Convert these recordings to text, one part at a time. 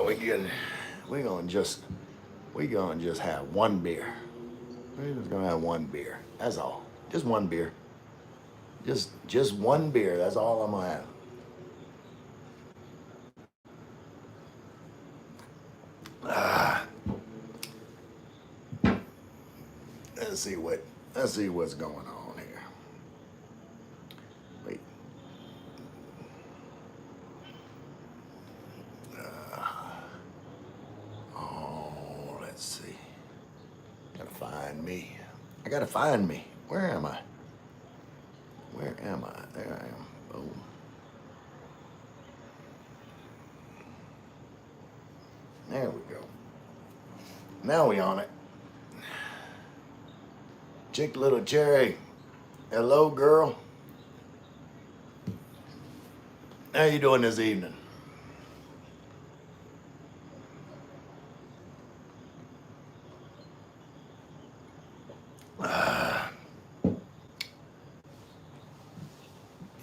Oh, we gonna just have one beer. We're just gonna have one beer. That's all. Just one beer. Just one beer. That's all I'm gonna have. Ah, let's see what. Let's see what's going on here. Wait. Oh, let's see. Gotta find me. I gotta find me. Where am I? Where am I? There I am. Boom. There we go. Now we on it. Chick Little Cherry. Hello, girl. How you doing this evening?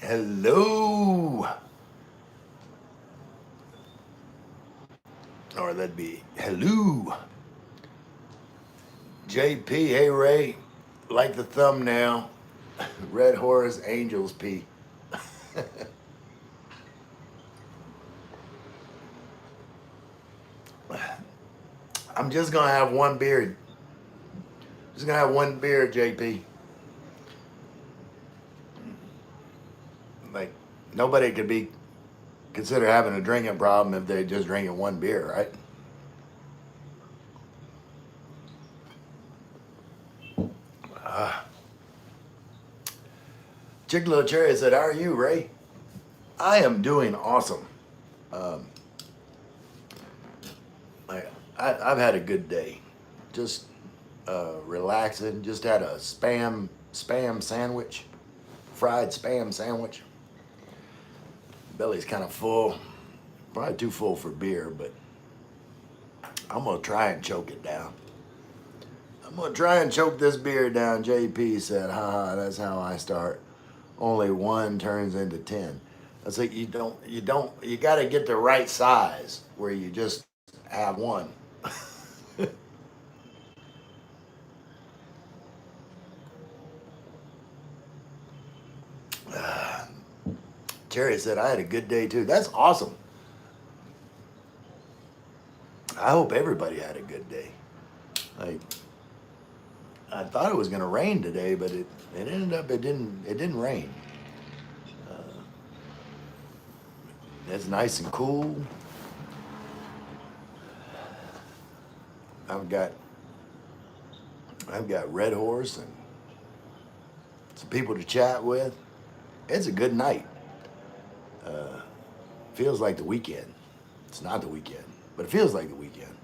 Hello. Or that'd be hello. JP, hey Ray. Like the thumbnail. Red Horse Angels P. I'm just gonna have one beer. Just gonna have one beer, JP. Like nobody could be consider having a drinking problem if they just drinking one beer, right? Chick Little Cherry said, "How are you, Ray?" I am doing awesome. Um, I've had a good day. Just relaxing. Just had a spam sandwich, fried spam sandwich. Belly's kind of full. Probably too full for beer, but I'm gonna try and choke it down. I'm gonna try and choke this beer down. JP said, haha, that's how I start. Only one turns into 10. I was like, you gotta get the right size where you just have one. Terry said, I had a good day too. That's awesome. I hope everybody had a good day. Like, I thought it was gonna rain today, but it ended up it didn't rain. Uh, it's nice and cool. I've got I've got Red Horse and some people to chat with. It's a good night. Uh, feels like the weekend. It's not the weekend, but it feels like the weekend.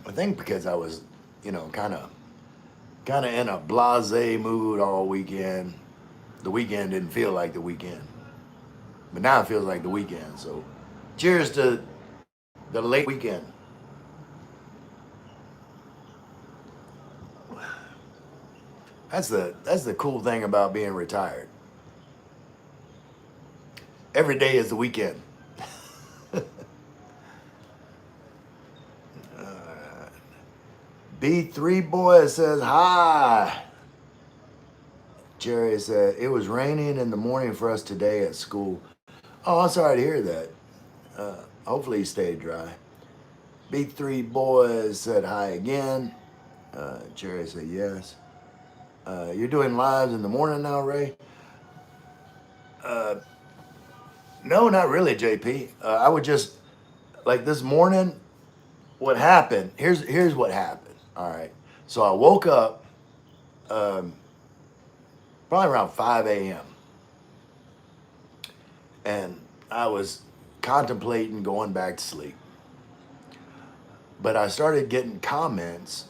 I think because I was, kind of in a blasé mood all weekend. The weekend didn't feel like the weekend, but now it feels like the weekend. So, cheers to the late weekend. That's the cool thing about being retired. Every day is the weekend. B3 Boy says hi. Jerry said it was raining in the morning for us today at school. Oh, I'm sorry to hear that. Hopefully you stayed dry. B3 Boy said hi again. Jerry said yes. You're doing lives in the morning now, Ray? Uh, no, not really, JP. I would just like this morning. What happened? Here's what happened. All right. So I woke up um, probably around 5 a.m. and I was contemplating going back to sleep. But I started getting comments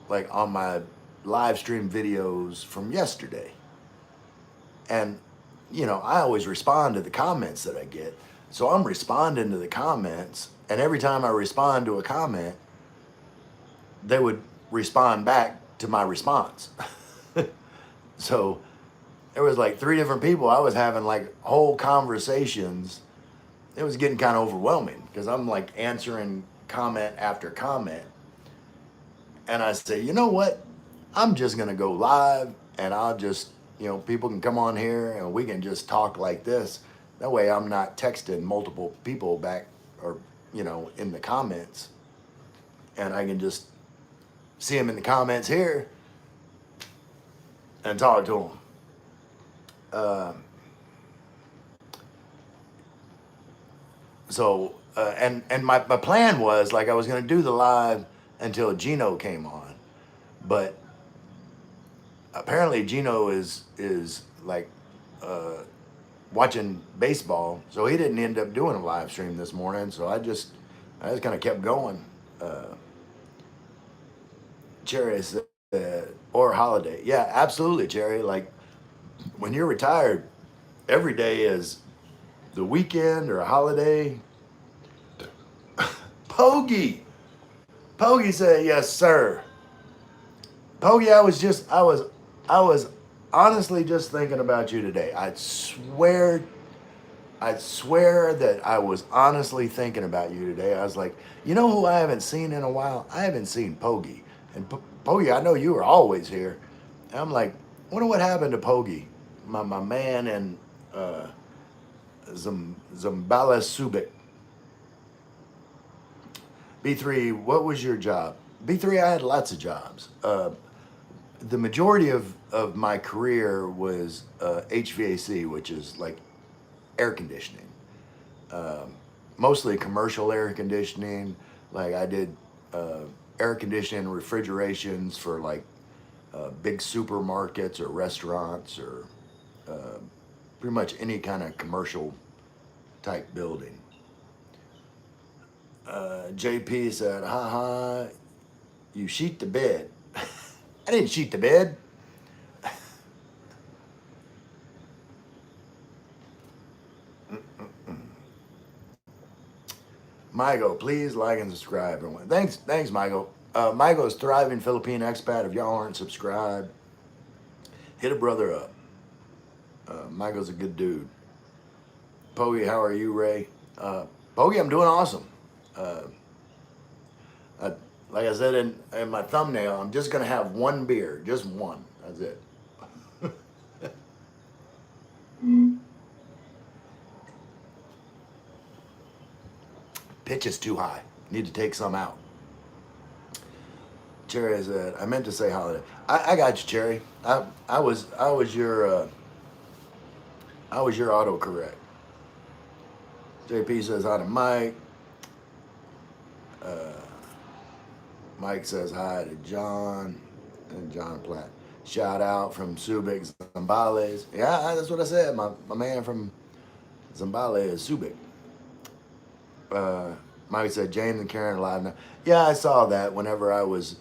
like on my live stream videos from yesterday. And, I always respond to the comments that I get. So I'm responding to the comments. And every time I respond to a comment, they would respond back to my response. So there was like three different people. I was having like whole conversations it was getting kind of overwhelming because I'm like answering comment after comment. And I say, you know what? I'm just going to go live and I'll just, people can come on here and we can just talk like this. That way I'm not texting multiple people back or, in the comments. And I can just see them in the comments here and talk to them. And my plan was like I was going to do the live until Gino came on, but apparently Gino is like watching baseball, so he didn't end up doing a live stream this morning. So I just kind of kept going. Cherry said, or holiday, yeah, absolutely, Cherry. Like when you're retired, every day is the weekend or a holiday. Pogie said, yes, sir. Pogie, I was honestly just thinking about you today. I'd swear that I was honestly thinking about you today. I was like, you know who I haven't seen in a while? I haven't seen Pogie. And Pogie, I know you were always here. And I'm like, wonder what happened to Pogie, my man in Zambala Subic. B3, what was your job? B3, I had lots of jobs. The majority of my career was HVAC, which is like air conditioning. Mostly commercial air conditioning. Like I did air conditioning refrigerations for like big supermarkets or restaurants or pretty much any kind of commercial type building. JP said, haha, you sheet the bed. I didn't sheet the bed. Migo, please like and subscribe, everyone. Thanks, Migo. Migo's Thriving Philippine Expat. If y'all aren't subscribed, hit a brother up. Migo's a good dude. Pogie, how are you, Ray? Pogie, I'm doing awesome. Like I said in my thumbnail, I'm just going to have one beer. Just one. That's it. Pitch is too high. Need to take some out. Cherry said, I meant to say holiday. I got you, Cherry. I was your autocorrect. JP says hi to Mike. Mike says hi to John and John Platt. Shout out from Subic Zambales. Yeah, that's what I said. My man from Zambales is Subic. Mike said James and Karen live now. Yeah, I saw that whenever I was,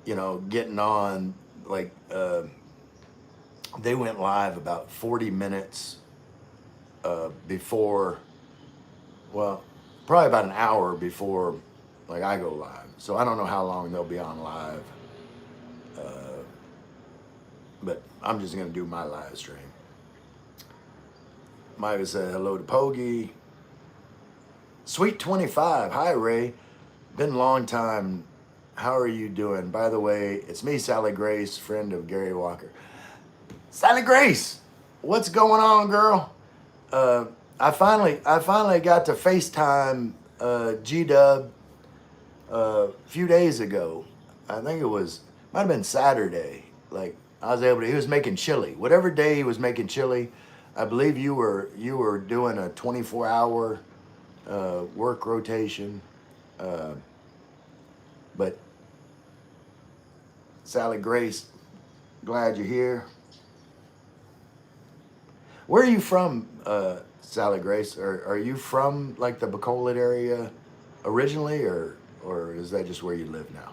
getting on. Like they went live about 40 minutes before. Well, probably about an hour before, like I go live. So I don't know how long they'll be on live. But I'm just gonna do my live stream. Mike said hello to Pogie. Sweet 25. Hi, Ray. Been a long time. How are you doing? By the way, it's me, Sally Grace, friend of Gary Walker. Sally Grace, what's going on, girl? I finally got to FaceTime G-Dub a few days ago. I think might have been Saturday. Like I was able to. He was making chili. Whatever day he was making chili, I believe you were doing a 24-hour work rotation. But Sally Grace, glad you're here. Where are you from, Sally Grace? Are you from like the Bacolod area originally, or is that just where you live now?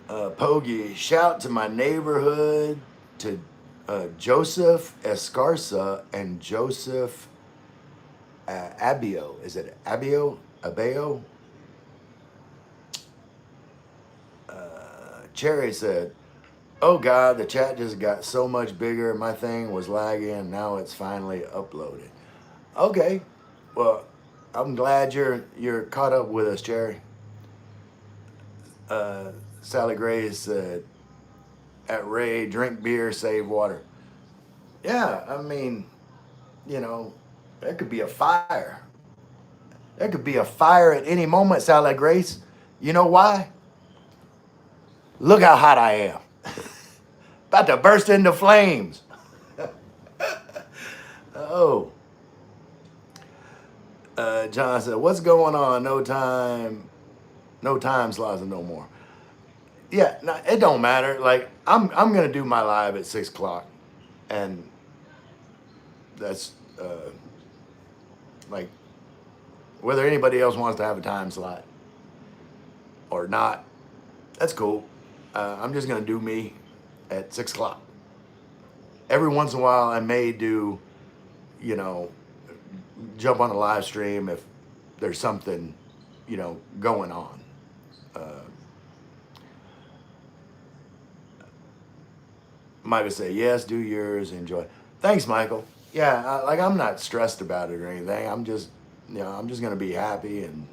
Pogie, shout to my neighborhood, to Joseph Escarza and Joseph Abio. Is it Abio? Abeo? Cherry said, oh God, the chat just got so much bigger. My thing was lagging and now it's finally uploaded. Okay. Well, I'm glad you're caught up with us, Jerry. Uh, Sally Gray said, "At Ray, drink beer, save water." Yeah, I mean, you know, there could be a fire. There could be a fire at any moment, Sally Grace. You know why? Look how hot I am. About to burst into flames. Oh, John said, "What's going on? No time slots no more." Yeah, no, it don't matter. Like I'm gonna do my live at 6 o'clock, and that's like whether anybody else wants to have a time slot or not, that's cool. I'm just gonna do me at 6 o'clock. Every once in a while, I may do, you know, jump on a live stream if there's something, going on. Uh, Michael say, yes, do yours, enjoy. Thanks, Michael. Yeah, like I'm not stressed about it or anything. I'm just gonna be happy and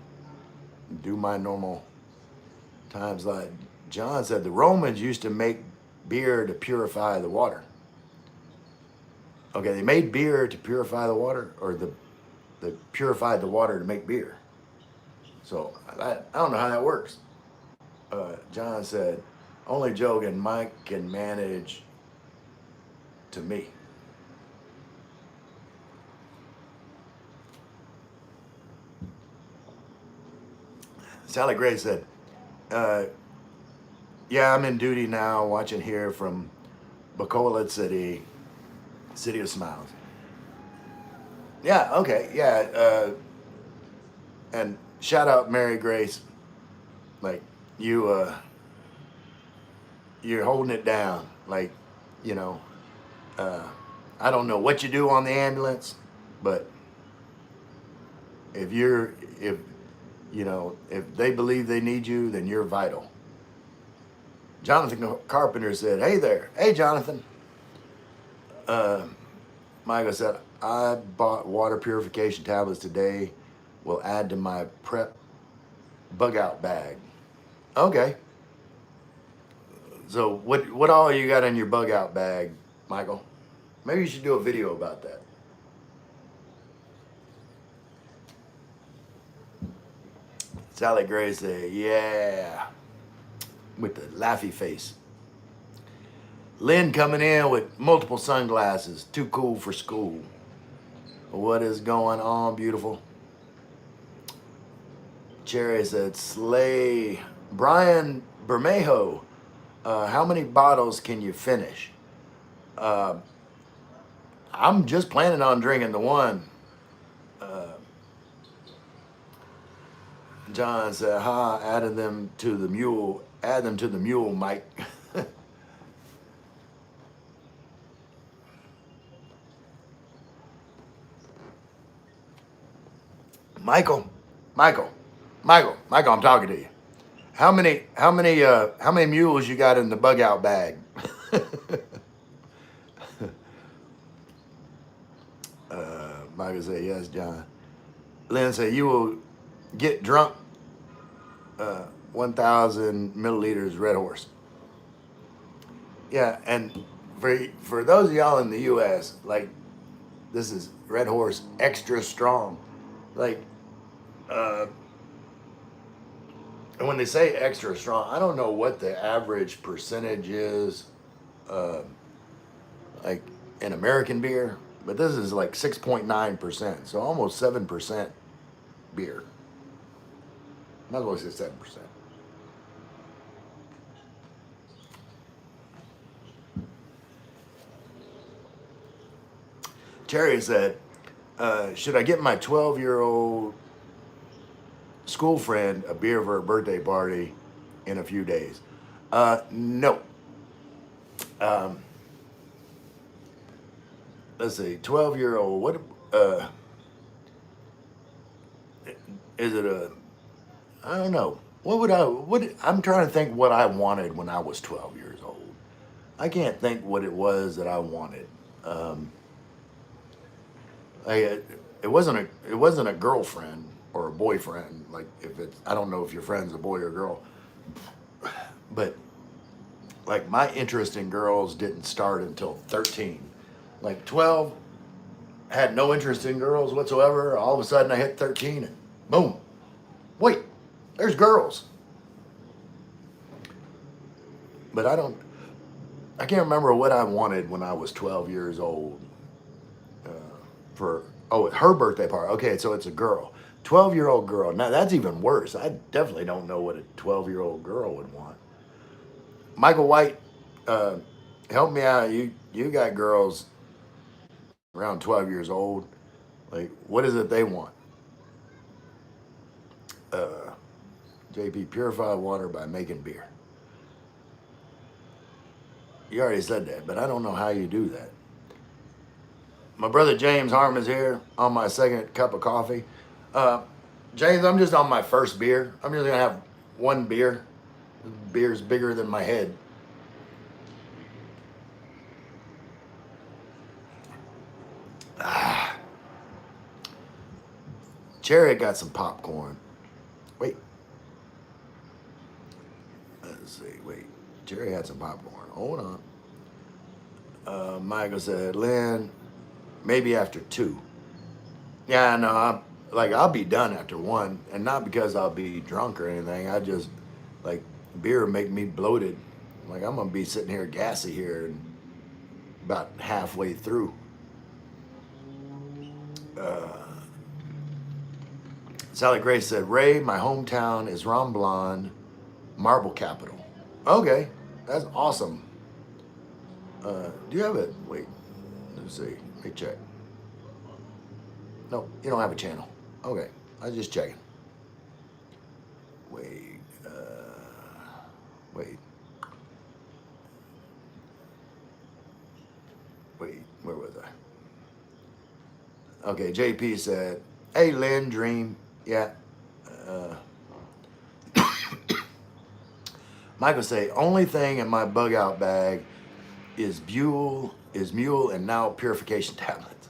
do my normal times. Like John said, the Romans used to make beer to purify the water. Okay, they made beer to purify the water, or the purified the water to make beer. So I don't know how that works. John said, only joking, Mike can manage to me. Sally Gray said, uh, yeah, I'm in duty now, watching here from Bacolod City, City of Smiles. Yeah, okay, yeah. And shout out Mary Grace. Like, you're holding it down. Like, you know, uh, I don't know what you do on the ambulance, but if you're, if, if they believe they need you, then you're vital. Jonathan Carpenter said, hey there. Hey, Jonathan. Uh, Michael said, I bought water purification tablets today. Will add to my prep bug out bag. Okay. So what all you got in your bug out bag, Michael? Maybe you should do a video about that. Sally Gray said, yeah, with the laughy face. Lynn coming in with multiple sunglasses, too cool for school. What is going on, beautiful? Cherry said, slay. Brian Bermejo, how many bottles can you finish? Uh, I'm just planning on drinking the one. John said, added them to the mule. Add them to the mule, Mike. Michael, Michael, Michael, I'm talking to you. How many mules you got in the bug out bag? Michael said, yes, John. Lynn said, you will get drunk 1,000 milliliters Red Horse. Yeah, and for those of y'all in the U.S., like, this is Red Horse extra strong. Like, and when they say extra strong, I don't know what the average percentage is, uh, like in American beer, but this is like 6.9%, so almost 7% beer. Might as well say 7%. Terry said, should I get my 12-year-old school friend a beer for her birthday party in a few days? No. Um, let's see, 12-year-old, what, is it I don't know. I'm trying to think what I wanted when I was 12 years old. I can't think what it was that I wanted. Um, Like it wasn't a girlfriend or a boyfriend. Like if it's I don't know if your friend's a boy or girl, but like my interest in girls didn't start until 13. Like 12, had no interest in girls whatsoever. All of a sudden I hit 13 and boom, wait, there's girls. But I can't remember what I wanted when I was 12 years old for, oh, her birthday party. Okay, so it's a girl. 12-year-old girl. Now that's even worse. I definitely don't know what a 12-year-old girl would want. Michael White, uh, help me out. You got girls around 12 years old. Like, what is it they want? Uh, JP, purify water by making beer. You already said that, but I don't know how you do that. My brother James Harmon is here on my second cup of coffee. Uh, James, I'm just on my first beer. I'm just gonna have one beer. The beer's bigger than my head. Ah, Cherry got some popcorn. Wait, let's see. Wait, Cherry had some popcorn. Hold on. Michael said, Lynn, maybe after 2. Yeah, no, I'll be done after 1, and not because I'll be drunk or anything. I just like beer make me bloated. Like I'm gonna be sitting here gassy here and about halfway through. Uh, Sally Grace said, Ray, my hometown is Romblon, marble capital. Okay, that's awesome. Do you have it? Wait, let's see. Let me check. No, you don't have a channel. Okay, I was just checking. Wait, wait, wait, where was I? Okay, JP said, hey, Lynn, Dream. Yeah. Uh, Michael say, only thing in my bug out bag is mule and now purification tablets.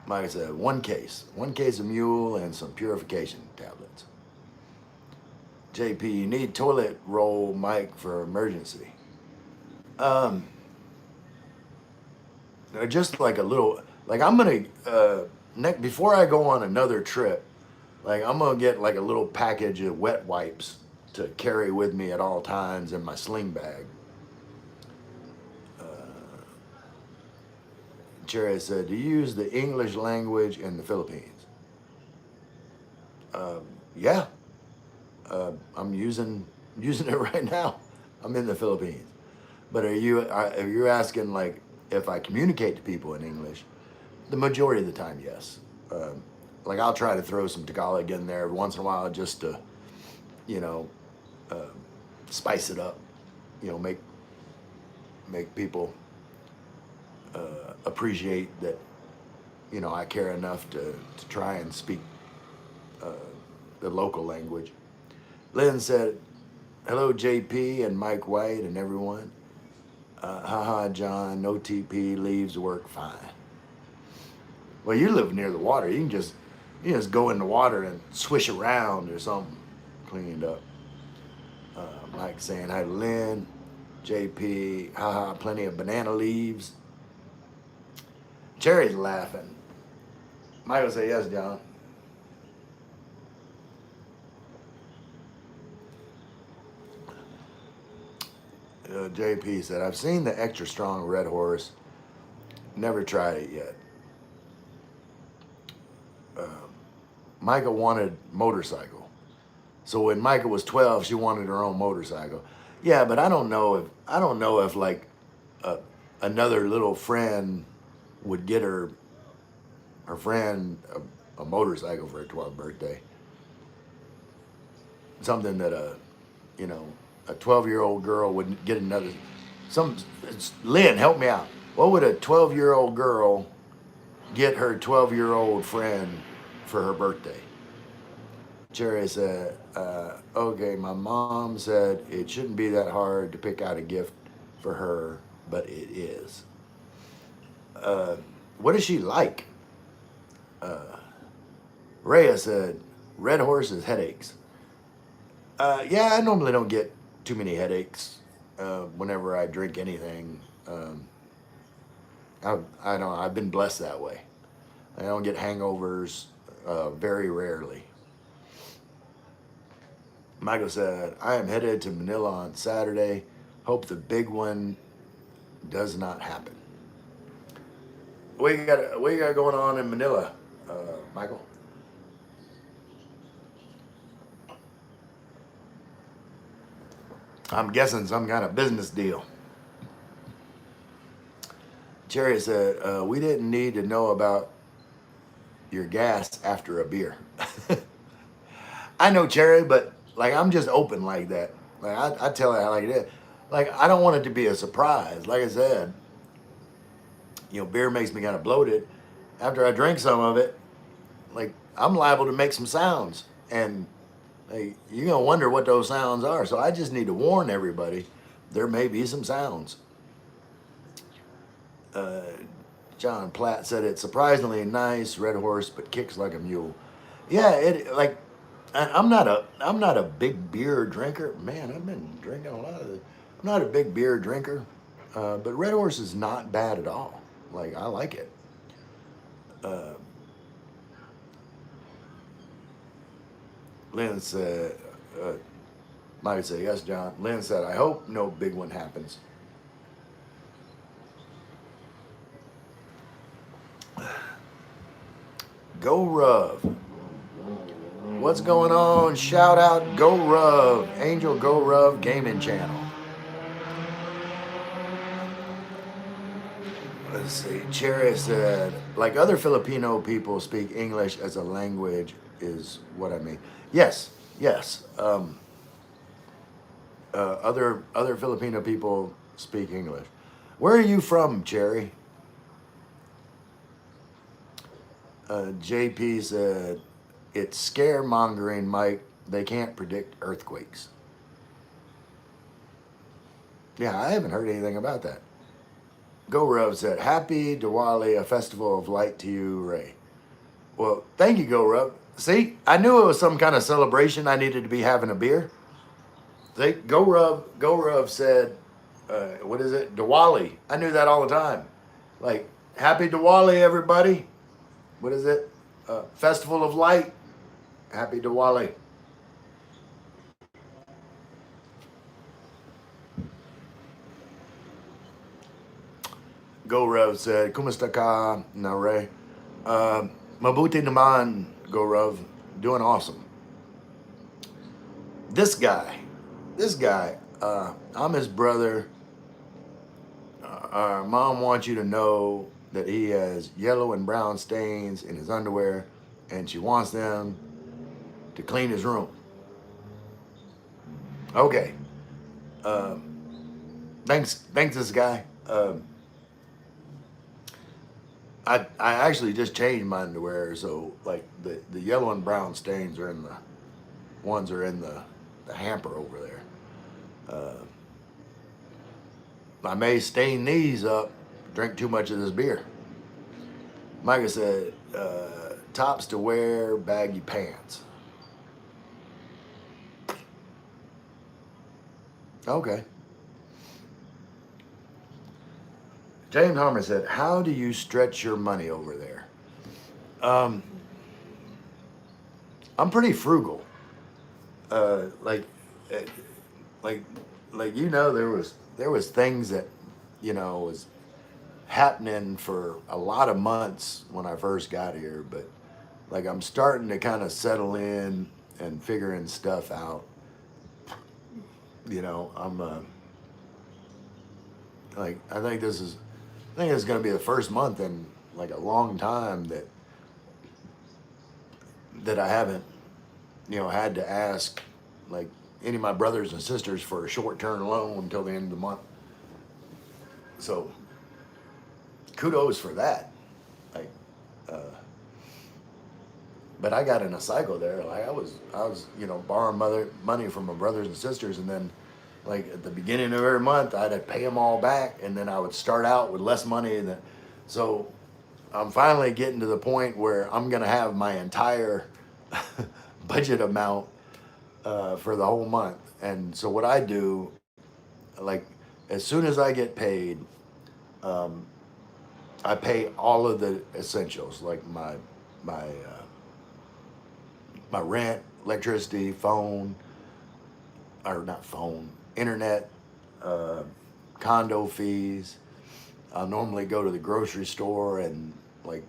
Michael said, one case of mule and some purification tablets. JP, you need toilet roll, Mike, for emergency. Um, just like a little, like I'm gonna before I go on another trip, like I'm gonna get like a little package of wet wipes to carry with me at all times in my sling bag. Cherry said, do you use the English language in the Philippines? Yeah, I'm using it right now. I'm in the Philippines. But are you asking like if I communicate to people in English? The majority of the time, yes. Like I'll try to throw some Tagalog in there every once in a while just to, you know, uh, spice it up. You know, make people appreciate that. You know, I care enough to try and speak uh, the local language. Lynn said, hello, JP and Mike White and everyone. Haha, John, no TP, leaves work fine. Well, you live near the water. You can just go in the water and swish around or something, cleaned up. Mike saying hi to Lynn, JP, haha, plenty of banana leaves. Cherry's laughing. Michael say yes, John. JP said, I've seen the extra strong red horse, never tried it yet. Micah wanted motorcycle. So when Micah was 12, she wanted her own motorcycle. Yeah, but I don't know if like uh, another little friend would get her friend a motorcycle for her 12th birthday. Something that you know a 12-year-old girl would get another. Some Lynn, help me out. What would a 12-year-old girl get her 12-year-old friend for her birthday? Cherry said, okay, my mom said it shouldn't be that hard to pick out a gift for her, but it is. What does she like? Rhea said, Red Horse's headaches. Yeah, I normally don't get too many headaches whenever I drink anything. I don't. I've been blessed that way. I don't get hangovers very rarely. Michael said, I am headed to Manila on Saturday. Hope the big one does not happen. What you got going on in Manila, Michael? I'm guessing some kind of business deal. Cherry said, we didn't need to know about your gas after a beer. I know, Cherry, but like I'm just open like that. Like I tell it like it is. Like I don't want it to be a surprise. Like I said, beer makes me kind of bloated. After I drink some of it, like I'm liable to make some sounds, and like, you're gonna wonder what those sounds are. So I just need to warn everybody. There may be some sounds. John Platt said it's surprisingly nice, Red Horse, but kicks like a mule. Yeah, it like I'm not a big beer drinker. Man, I've been drinking a lot of it. I'm not a big beer drinker, but Red Horse is not bad at all. Like I like it. Lynn said, Mike said, yes, John. Lynn said, I hope no big one happens. Go Rub. What's going on? Shout out Go Rub, Angel Go Rub Gaming Channel. Let's see. Cherry said, like other Filipino people speak English as a language is what I mean. Yes, yes. Other Filipino people speak English. Where are you from, Cherry? JP said, it's scaremongering, Mike. They can't predict earthquakes. Yeah, I haven't heard anything about that. Go Rub said, happy Diwali, a festival of light to you, Ray. Well, thank you, Go Rub. See, I knew it was some kind of celebration. I needed to be having a beer. See, Go Rub said, what is it? Diwali. I knew that all the time. Like, happy Diwali, everybody. What is it? Festival of Light. Happy Diwali. Go Rev said, Kumusta ka, Nare? Mabuti naman, Go Rev. Doing awesome. This guy, I'm his brother. Our mom wants you to know that he has yellow and brown stains in his underwear, and she wants them to clean his room. Okay. Thanks, this guy. I actually just changed my underwear, so like the yellow and brown stains are in the hamper over there. I may stain these up, drink too much of this beer. Micah said, tops to wear, baggy pants. Okay. James Harmer said, how do you stretch your money over there? I'm pretty frugal. Like there was things that, was happening for a lot of months when I first got here, but like I'm starting to kind of settle in and figuring stuff out. I'm like I think it's going to be the first month in like a long time that I haven't, had to ask like any of my brothers and sisters for a short-term loan until the end of the month. So kudos for that. Like, but I got in a cycle there. Like I was, borrowing money from my brothers and sisters, and then like at the beginning of every month, I'd pay them all back, and then I would start out with less money, and then So I'm finally getting to the point where I'm gonna have my entire budget amount for the whole month. And so what I do, like, as soon as I get paid, um, I pay all of the essentials, like my rent, electricity, phone, or not phone, internet, uh, condo fees. I'll normally go to the grocery store and like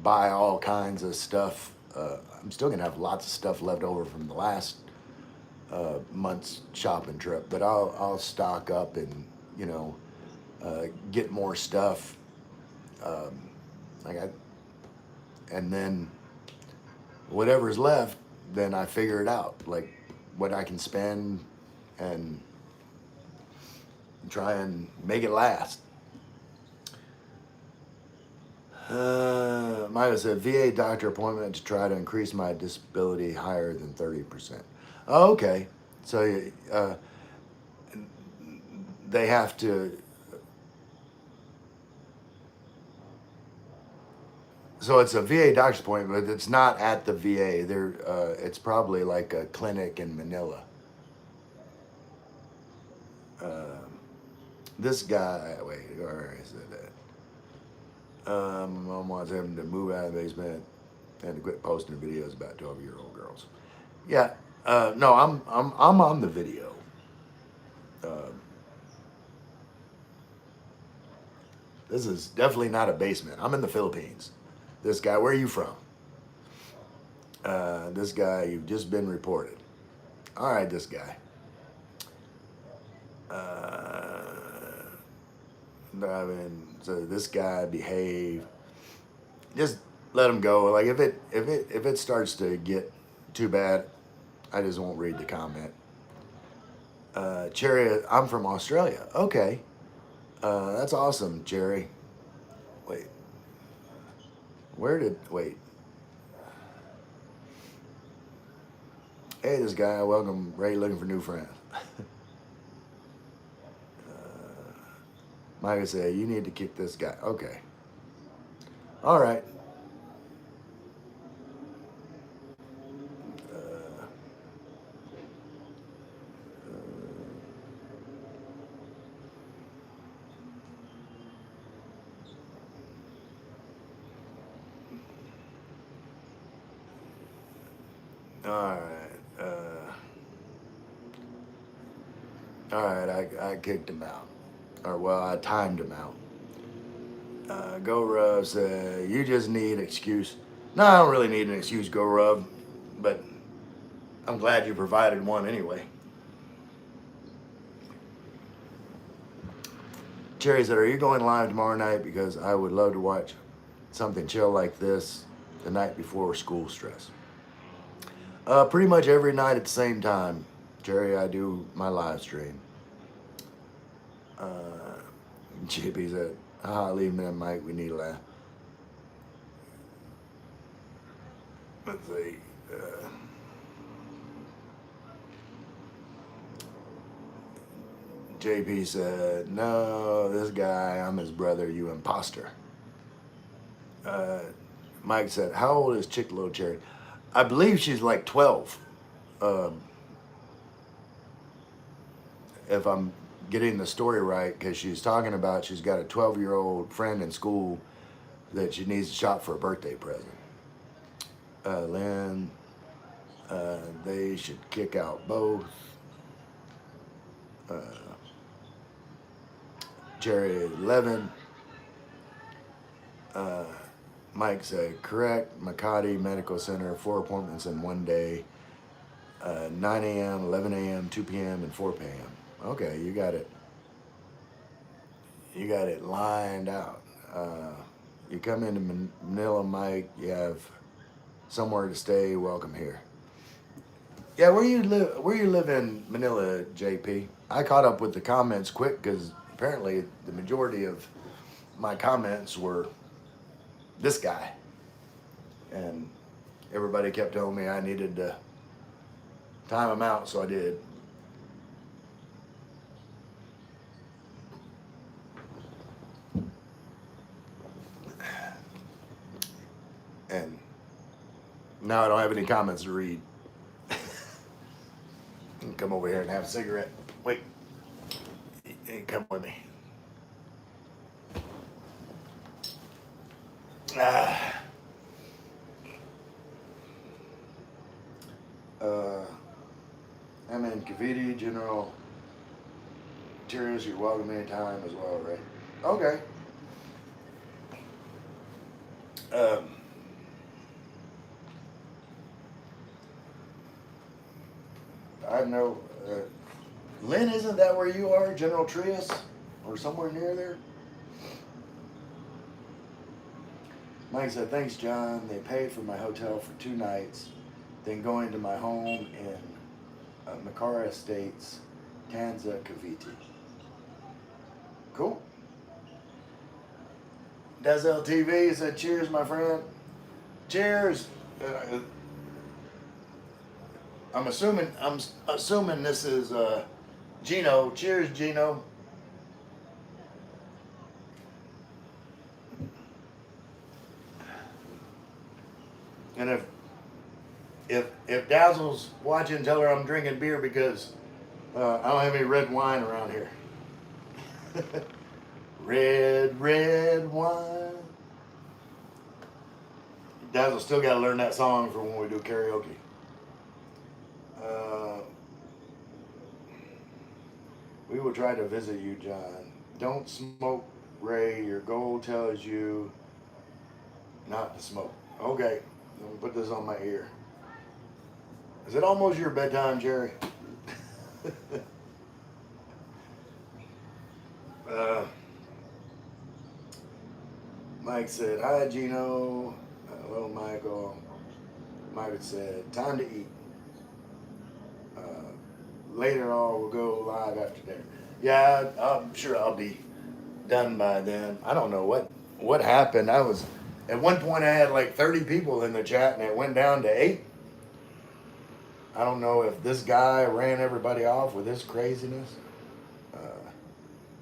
buy all kinds of stuff. I'm still gonna have lots of stuff left over from the last month's shopping trip, but I'll stock up and you know get more stuff. Um, like I, and then whatever's left, then I figure it out, like what I can spend, and try and make it last. Maya said VA doctor appointment to try to increase my disability higher than 30%. Oh, okay, so they have to. So it's a VA doctor's appointment, but it's not at the VA. It's probably like a clinic in Manila. Uh, this guy, wait, where is it at? Mom wants him to move out of the basement and to quit posting videos about 12-year-old girls. Yeah, no, I'm on the video. Uh, this is definitely not a basement. I'm in the Philippines. This guy, where are you from? This guy, you've just been reported. All right, this guy. Uh, I mean, so this guy behave. Just let him go. Like if it starts to get too bad, I just won't read the comment. Cherry, I'm from Australia. Okay, that's awesome, Cherry. Wait, wait? Hey, this guy, welcome. Ray, looking for new friends. Micah said, you need to kick this guy. Okay. All right. Uh, all right. All right. I kicked him out. Or, well, I timed him out. Go Rub said, you just need an excuse. No, I don't really need an excuse, Go Rub. But I'm glad you provided one anyway. Cherry said, are you going live tomorrow night? Because I would love to watch something chill like this the night before school stress. Pretty much every night at the same time, Jerry, I do my live stream. JP said, leave me and Mike, we need a laugh. Let's see. JP said, no, this guy, I'm his brother, you imposter. Mike said, how old is Chick Little Cherry? I believe she's like 12. If I'm getting the story right, because she's talking about she's got a 12-year-old friend in school that she needs to shop for a birthday present. Lynn, they should kick out both. Jerry 11. Mike said, correct. Makati Medical Center, 4 appointments in one day. 9 a.m., 11 a.m., 2 p.m., and 4 p.m. Okay, you got it. You got it lined out. You come into Manila, Mike. You have somewhere to stay. Welcome here. Yeah, where you live in Manila, JP? I caught up with the comments quick because apparently the majority of my comments were this guy, and everybody kept telling me I needed to time him out, so I did. And now I don't have any comments to read. Come over here and have a cigarette. Wait. Hey, come with me. I'm in Cavite, General Materials. You're welcome anytime as well, right? Okay. I know. Lynn, isn't that where you are, General Trias? Or somewhere near there? Mike said, thanks, John. They paid for my hotel for 2 nights, then going to my home in Makara Estates, Tanza, Cavite. Cool. Dazel TV said, cheers, my friend. Cheers. I'm assuming this is Gino. Cheers, Gino. And if Dazzle's watching, tell her I'm drinking beer because I don't have any red wine around here. Red wine. Dazzle still got to learn that song for when we do karaoke. We will try to visit you, John. Don't smoke, Ray. Your goal tells you not to smoke. Okay, let me put this on my ear. Is it almost your bedtime, Jerry? Mike said, hi, Gino. Hello, Michael. Michael said, time to eat. Later on, we'll go live after dinner. Yeah, I'm sure I'll be done by then. I don't know what happened. At one point, I had like 30 people in the chat, and it went down to 8. I don't know if this guy ran everybody off with his craziness.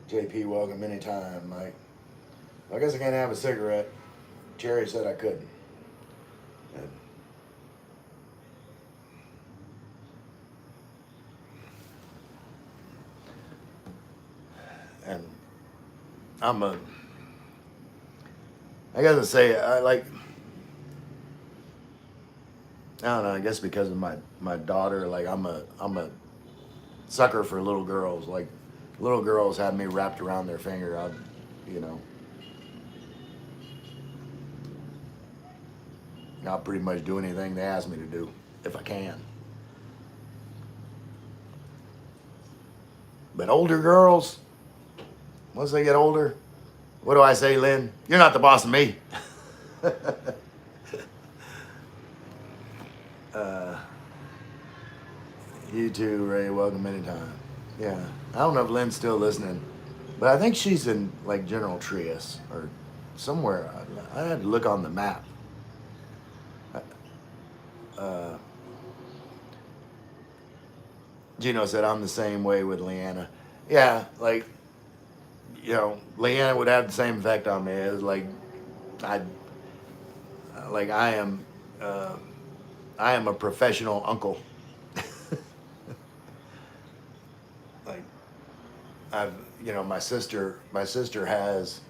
JP, welcome anytime, Mike. I guess I can't have a cigarette. Jerry said I couldn't. And I gotta say, I don't know, I guess because of my daughter, like I'm a sucker for little girls. Like little girls have me wrapped around their finger. I'll pretty much do anything they ask me to do if I can. But older girls, once they get older, what do I say, Lynn? You're not the boss of me. You too, Ray. Welcome anytime. Yeah. I don't know if Lynn's still listening, but I think she's in like General Trias or somewhere. I had to look on the map. Gino said, I'm the same way with Leanna. Yeah, like, Leanna would have the same effect on me. It's like, I am a professional uncle. Like, my sister has,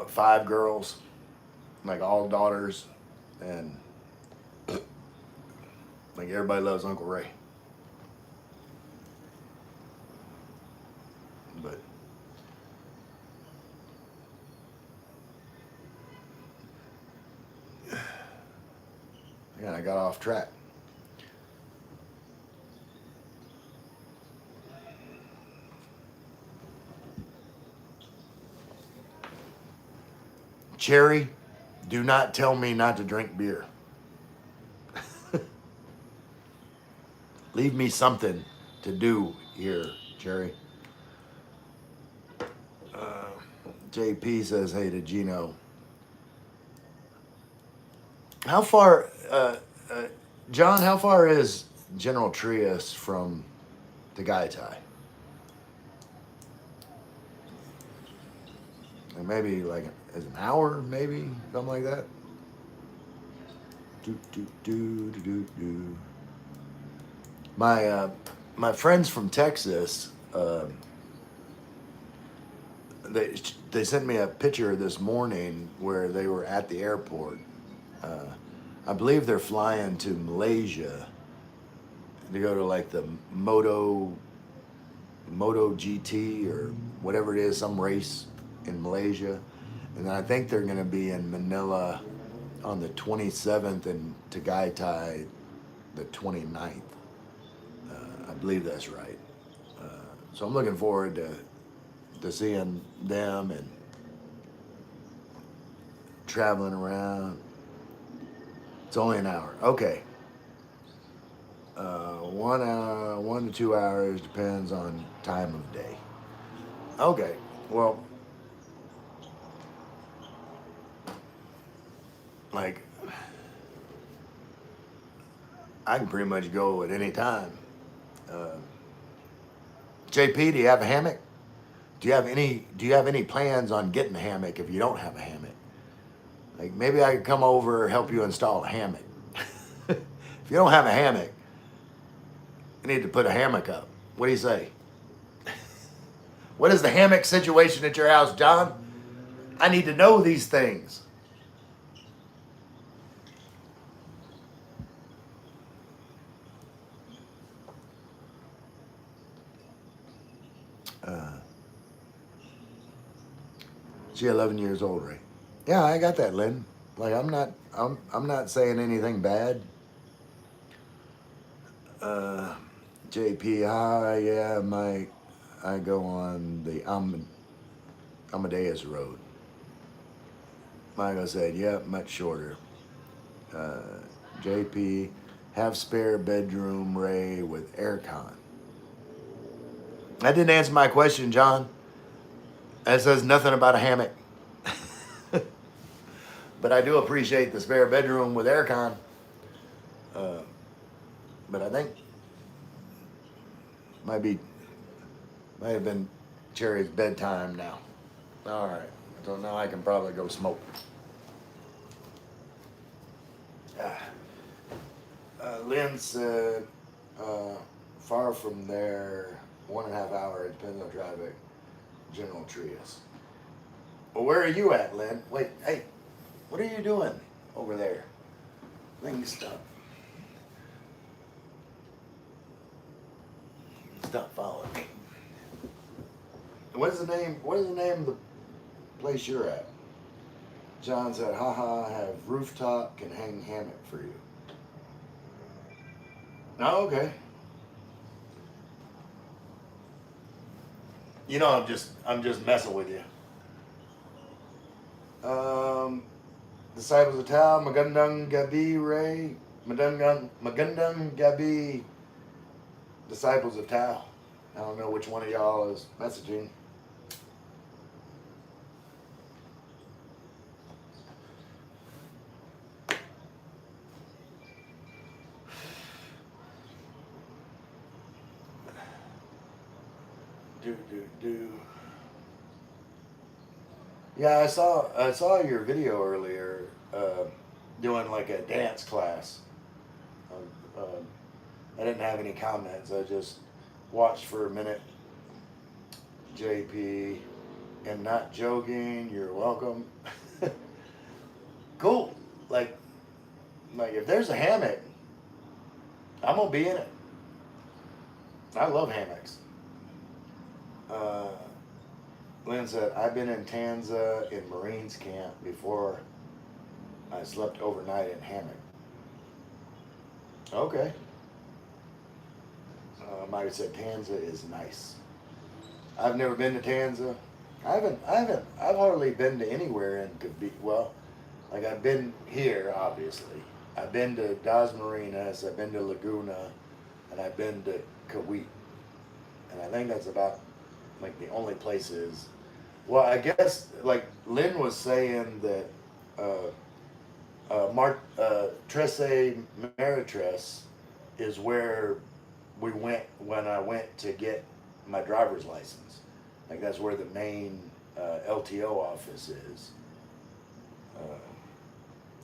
5 girls, like all daughters, and like everybody loves Uncle Ray. But again, I got off track. Cherry, do not tell me not to drink beer. Leave me something to do here, Cherry. JP says, hey to Gino. How far, John, how far is General Trias from Tagaytay? Maybe like an hour, maybe, something like that. Do, do, do, do, do, do. My friends from Texas, they they sent me a picture this morning where they were at the airport. Uh, I believe they're flying to Malaysia to go to like the Moto GT or whatever it is, some race in Malaysia, and I think they're going to be in Manila on the 27th and Tagaytay the 29th. I believe that's right. So I'm looking forward to seeing them and traveling around. It's only an hour. Okay. 1 hour, 1 to 2 hours depends on time of day. Okay. Well, like I can pretty much go at any time. Uh, JP, do you have a hammock? Do you have any plans on getting a hammock if you don't have a hammock? Like maybe I could come over help you install a hammock. If you don't have a hammock, you need to put a hammock up. What do you say? What is the hammock situation at your house, John? I need to know these things. Uh, she 11 years old, right? Yeah, I got that, Lynn. Like I'm not saying anything bad. Uh, JP, hi, yeah, I go on the Amadeus Road. Michael said, yeah, much shorter. Uh, JP, have spare bedroom, Ray, with aircon. That didn't answer my question, John. That says nothing about a hammock. But I do appreciate the spare bedroom with aircon. Uh, but I think might be might have been Cherry's bedtime now. All right, so now I can probably go smoke. Lynn said, far from there, 1.5 hours, depends on traffic. General Trias. Well, where are you at, Lynn? Wait, hey, what are you doing over there? Lynn, stop. Stop following me. What is the name of the place you're at? John said, haha, have rooftop, can hang hammock for you. Oh, okay. You know, I'm just messing with you. Disciples of Tao, Magandang Gabi, Ray, Magandang Gabi, Disciples of Tao. I don't know which one of y'all is messaging. Do. Yeah, I saw your video earlier, doing like a dance class. I didn't have any comments. I just watched for a minute. JP, and not joking. You're welcome. Cool. Like if there's a hammock, I'm gonna be in it. I love hammocks. Uh, Lynn said, I've been in Tanza in Marines camp before I slept overnight in hammock. Okay. Mike said Tanza is nice. I've never been to Tanza. I've hardly been to anywhere in Kabik. Well, like I've been here, obviously. I've been to Das Marinas, I've been to Laguna, and I've been to Kawit. And I think that's about like the only places. Well, I guess like Lynn was saying that Trece Maritres is where we went when I went to get my driver's license. Like that's where the main LTO office is.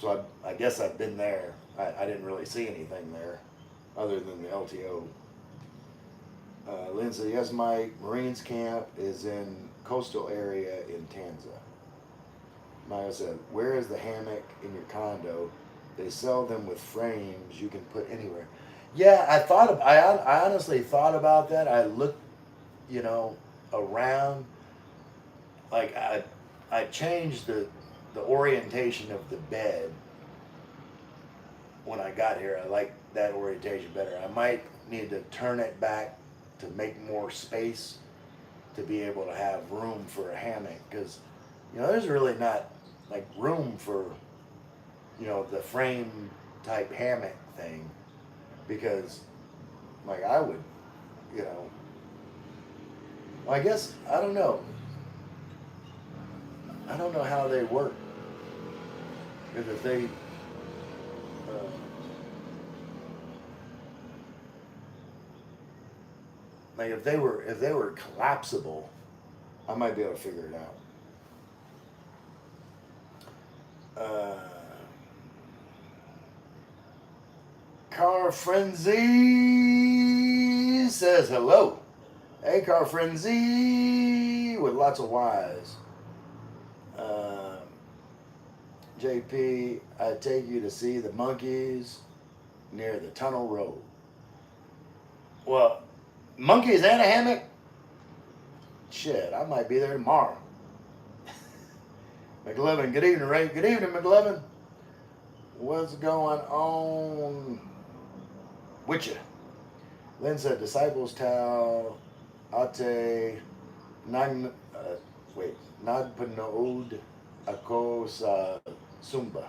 So I guess I've been there. I didn't really see anything there other than the LTO. Lynn said, yes, Mike, Marines camp is in coastal area in Tanza. Maya said, where is the hammock in your condo? They sell them with frames you can put anywhere. Yeah, I honestly thought about that. I looked, you know, around. Like I changed the orientation of the bed when I got here. I like that orientation better. I might need to turn it back to make more space to be able to have room for a hammock, because you know there's really not like room for, you know, the frame type hammock thing, because like I would, you know, well, I guess I don't know how they work, because if they like if they were collapsible, I might be able to figure it out. Car Frenzy says hello. Hey, Car Frenzy with lots of Y's. Uh, JP, I take you to see the monkeys near the tunnel road. Well, monkeys and a hammock? Shit, I might be there tomorrow. McLovin, good evening, Ray. Good evening, McLovin. What's going on with you? Lynn said, Disciples Tau, Ate, Nag, Nagpanod, Akos, Sumba.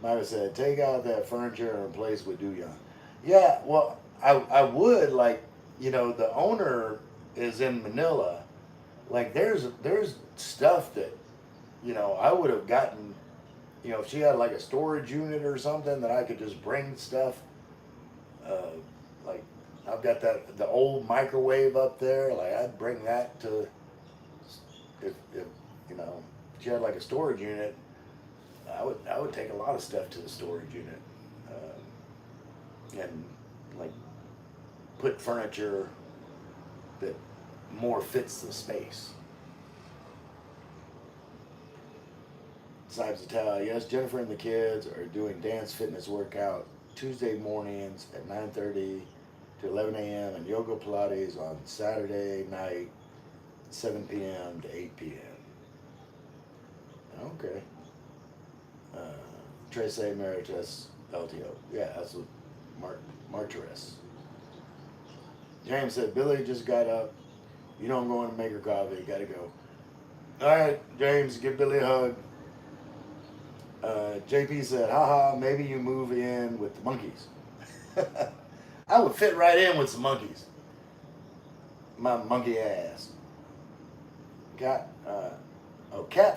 Myra said, take out that furniture and replace with Duyan. Yeah, well, I would, like, you know, the owner is in Manila. Like, there's stuff that, you know, I would have gotten, you know, if she had like a storage unit or something that I could just bring stuff. Like, I've got the old microwave up there. Like, I'd bring that to, if you know, if she had like a storage unit, I would take a lot of stuff to the storage unit, and like put furniture that more fits the space. Besides the towel, yes, Jennifer and the kids are doing dance fitness workout Tuesday mornings at 9:30 to 11 a.m. and yoga Pilates on Saturday night, 7 p.m. to 8 p.m. Okay. Trace Emeritus LTO. Yeah, that's what Martires. James said, Billy just got up. You don't go in and make her coffee. Gotta go. All right, James, give Billy a hug. JP said, haha, maybe you move in with the monkeys. I would fit right in with some monkeys. My monkey ass. Cat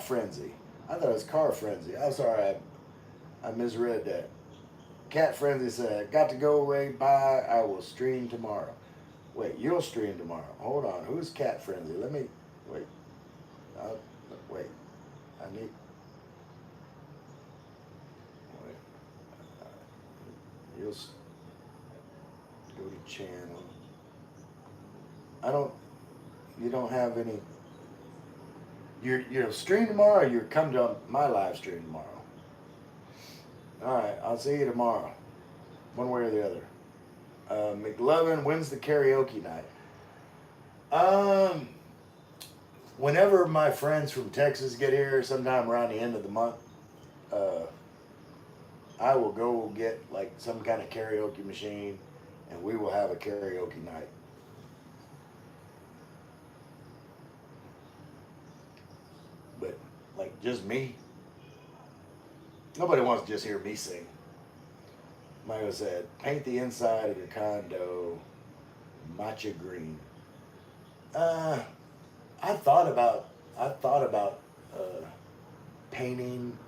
Frenzy. I thought it was Car Frenzy. I'm sorry, I misread that. Cat Frenzy said, got to go away, bye, I will stream tomorrow. Wait, you'll stream tomorrow. Hold on, who's Cat Frenzy? Let me, wait. Wait, I need, wait. You'll go to channel. You don't have any, you'll stream tomorrow, or you'll come to my live stream tomorrow? All right, I'll see you tomorrow, one way or the other. McLovin, when's the karaoke night? Whenever my friends from Texas get here, sometime around the end of the month, I will go get like some kind of karaoke machine, and we will have a karaoke night. But like just me, nobody wants to just hear me sing. Michael said, paint the inside of your condo matcha green. I thought about painting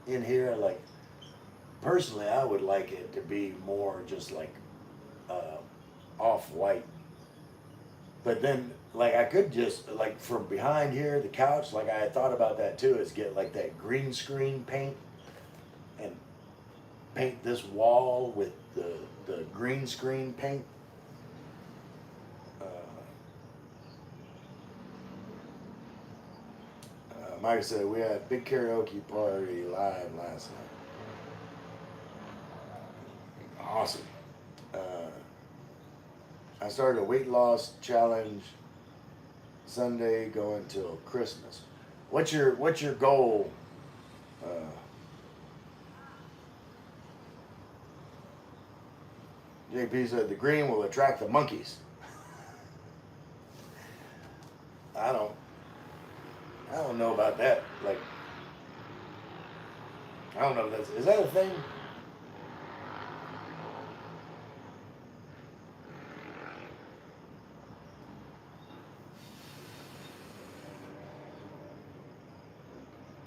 in here. Like personally, I would like it to be more just like off white. But then like I could just like from behind here, the couch, like I had thought about that too, is get like that green screen paint and paint this wall with the green screen paint. Uh, Mike said we had a big karaoke party live last night. Awesome. Uh, I started a weight loss challenge Sunday going till Christmas. What's your goal? Uh, JP said the green will attract the monkeys. I don't I don't know about that. Like I don't know if that's is that a thing?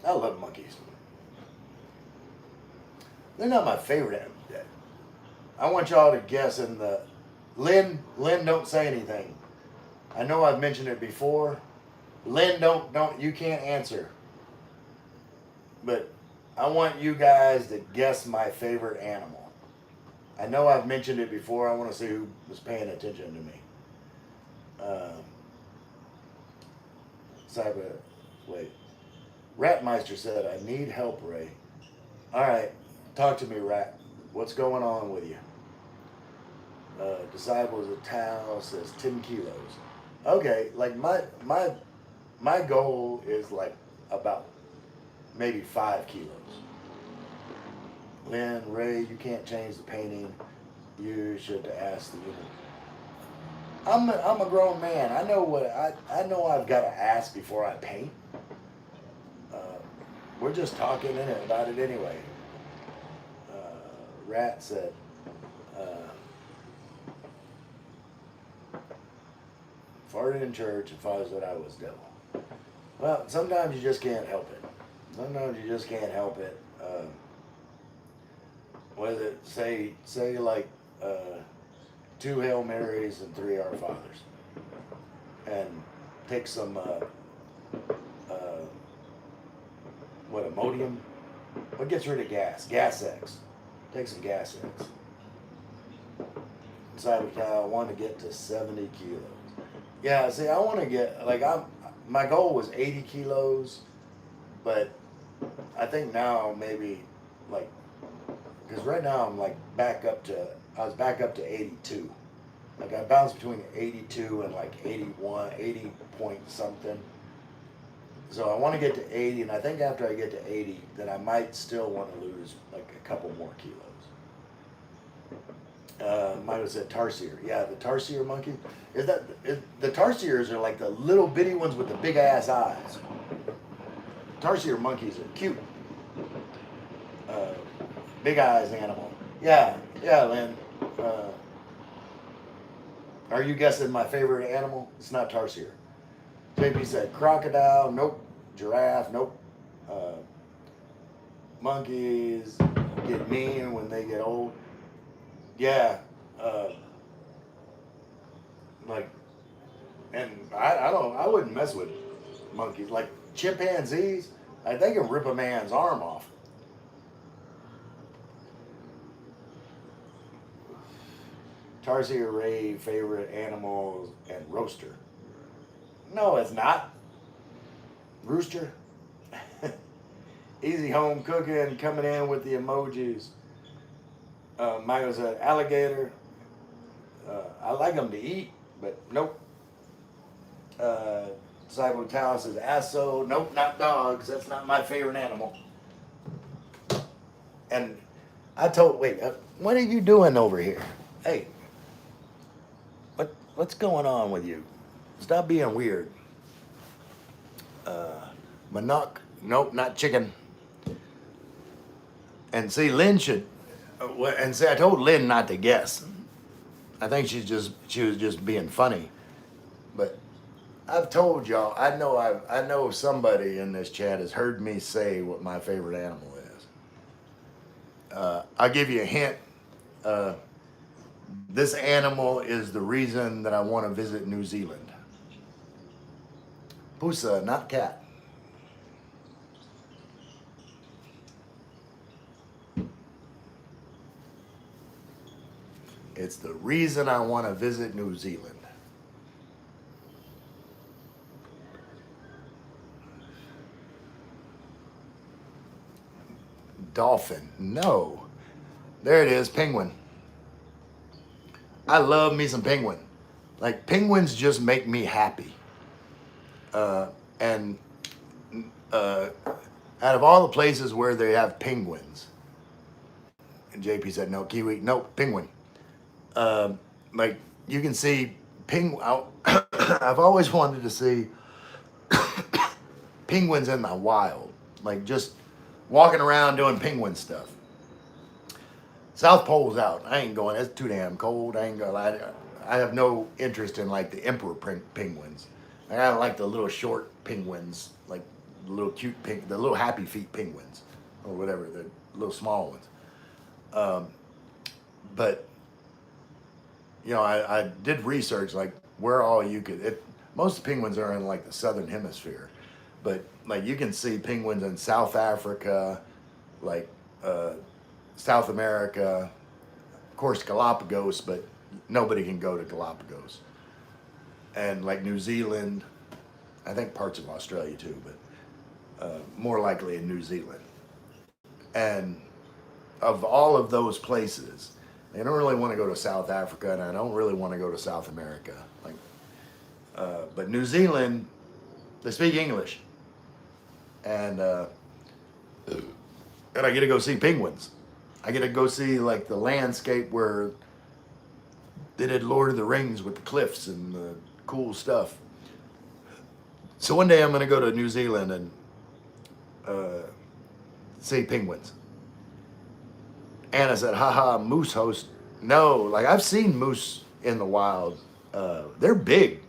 I love monkeys. They're not my favorite animal yet. I want y'all to guess in the Lynn, don't say anything. I know I've mentioned it before. Lynn, don't you can't answer. But I want you guys to guess my favorite animal. I know I've mentioned it before. I want to see who was paying attention to me. Cyber, wait. Ratmeister said, I need help, Ray. All right, talk to me, Rat. What's going on with you? Disciples of Tao says 10 kilos. Okay, like my goal is like about maybe 5 kilos. Lynn, Ray, you can't change the painting. You should ask the unit. I'm a grown man. I know what I know. I've got to ask before I paint. Uh, we're just talking in it about it anyway. Rat said, farted in church and Father said I was devil. Well, sometimes you just can't help it. Sometimes you just can't help it. What is it? Say like 2 Hail Marys and 3 Our Fathers, and take some what Imodium? What gets rid of gas? Gas X. Take some Gas X. Inside of cow, I want to get to 70 kilos. Yeah, see, I want to get like my goal was 80 kilos, but I think now maybe like because right now I'm like I was back up to 82. Like I bounced between 82 and like 81, 80 point something. So I want to get to 80, and I think after I get to 80, then I might still want to lose like a couple more kilos. Might have said tarsier. Yeah, the tarsier monkey. The tarsiers are like the little bitty ones with the big ass eyes. Tarsier monkeys are cute. Big eyes animal. Yeah, Lynn. Are you guessing my favorite animal? It's not tarsier. JP said crocodile. Nope. Giraffe. Nope. Monkeys get mean when they get old. Yeah. Like, and I wouldn't mess with monkeys. Like chimpanzees, they can rip a man's arm off. Tarsier Ray favorite animals and roaster. No, it's not. Rooster. Easy home cooking coming in with the emojis. Michael said alligator. I like them to eat, but nope. Cyber Tower says asso. Nope, not dogs. That's not my favorite animal. And wait, what are you doing over here? Hey, what's going on with you? Stop being weird. Manok. Nope, not chicken. And see, Lynn should. And see, I told Lynn not to guess. I think she was just being funny. But I've told y'all. I know somebody in this chat has heard me say what my favorite animal is. I'll give you a hint. This animal is the reason that I want to visit New Zealand. Pusa, not cat. It's the reason I want to visit New Zealand. Dolphin, no. There it is, penguin. I love me some penguin. Like penguins just make me happy. And out of all the places where they have penguins, and JP said no, kiwi, no, penguin. Like you can see penguin. I've always wanted to see penguins in the wild, like just walking around doing penguin stuff. South Pole's out. I ain't going. It's too damn cold. I ain't going. I have no interest in like the emperor penguins. I like the little short penguins, like the little cute the little happy feet penguins, or whatever, the little small ones. But you know, I did research like where all you could. Most penguins are in like the southern hemisphere, but like you can see penguins in South Africa, like South America, of course Galapagos, but nobody can go to Galapagos, and like New Zealand, I think parts of Australia too, but more likely in New Zealand. And of all of those places, I don't really want to go to South Africa, and I don't really want to go to South America. Like, but New Zealand, they speak English, and I get to go see penguins. I get to go see like the landscape where they did Lord of the Rings with the cliffs and the cool stuff. So one day I'm going to go to New Zealand and see penguins. Anna said, haha, moose host. No, like I've seen moose in the wild. They're big.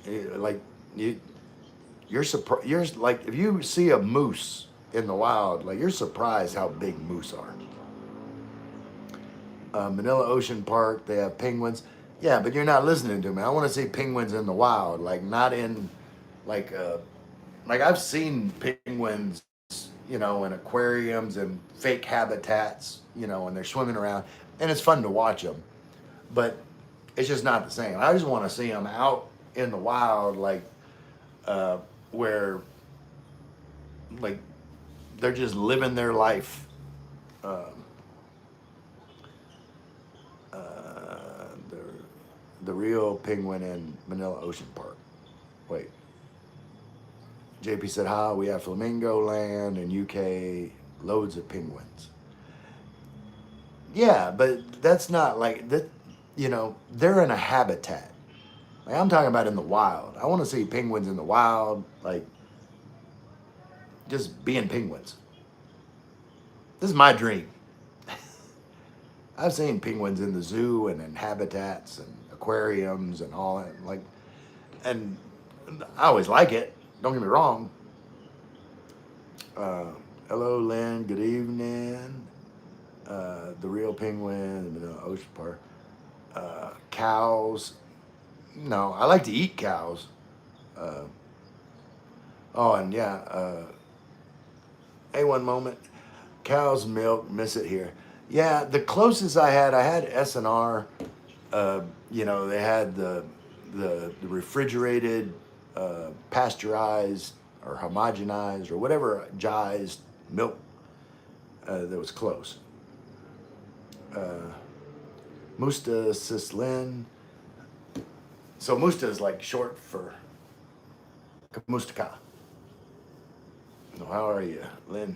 Like you're surprised. You're like, if you see a moose in the wild, like you're surprised how big moose are. Manila Ocean Park, they have penguins. Yeah, but you're not listening to me. I want to see penguins in the wild, like not in, like I've seen penguins, you know, in aquariums and fake habitats, you know, and they're swimming around, and it's fun to watch them, but it's just not the same. I just want to see them out in the wild, like where, like, they're just living their life. The, the real penguin in Manila Ocean Park. Wait. JP said, hi, we have Flamingo Land in UK, loads of penguins. Yeah, but that's not like that, you know, they're in a habitat. Like I'm talking about in the wild. I want to see penguins in the wild, like just being penguins. This is my dream. I've seen penguins in the zoo and in habitats and aquariums and all that, like, and I always like it. Don't get me wrong. Hello, Lynn. Good evening. The real penguin, the Ocean Park. Cows. No, I like to eat cows. Oh, and yeah. Hey, one moment. Cow's milk. Miss it here. Yeah, the closest I had SNR. You know, they had the refrigerated, pasteurized or homogenized or whatever gized milk that was close. Musta Sislin. So Musta is like short for Mustaka. How are you, Lynn?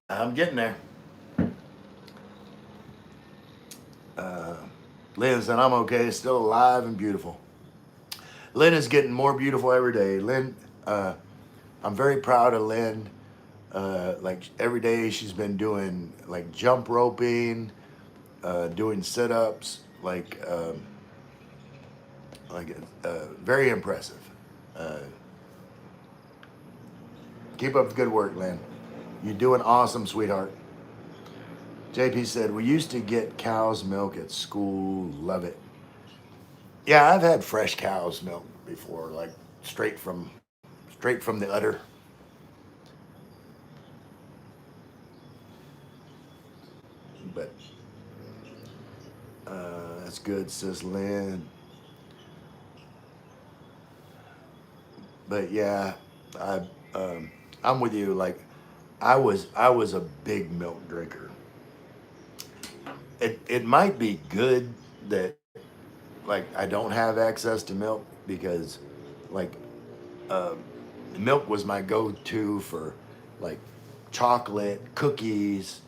I'm getting there. Lynn said, I'm okay, still alive and beautiful. Lynn is getting more beautiful every day. Lynn, I'm very proud of Lynn. Like every day she's been doing like jump roping, doing sit-ups, like very impressive. Keep up the good work, Lynn. You're doing awesome, sweetheart. JP said, we used to get cow's milk at school. Love it. Yeah, I've had fresh cow's milk before, like straight from the udder. But that's good, sis Lynn. But yeah, I I'm with you. Like I was a big milk drinker. It might be good that like I don't have access to milk because like uh, milk was my go-to for like chocolate, cookies,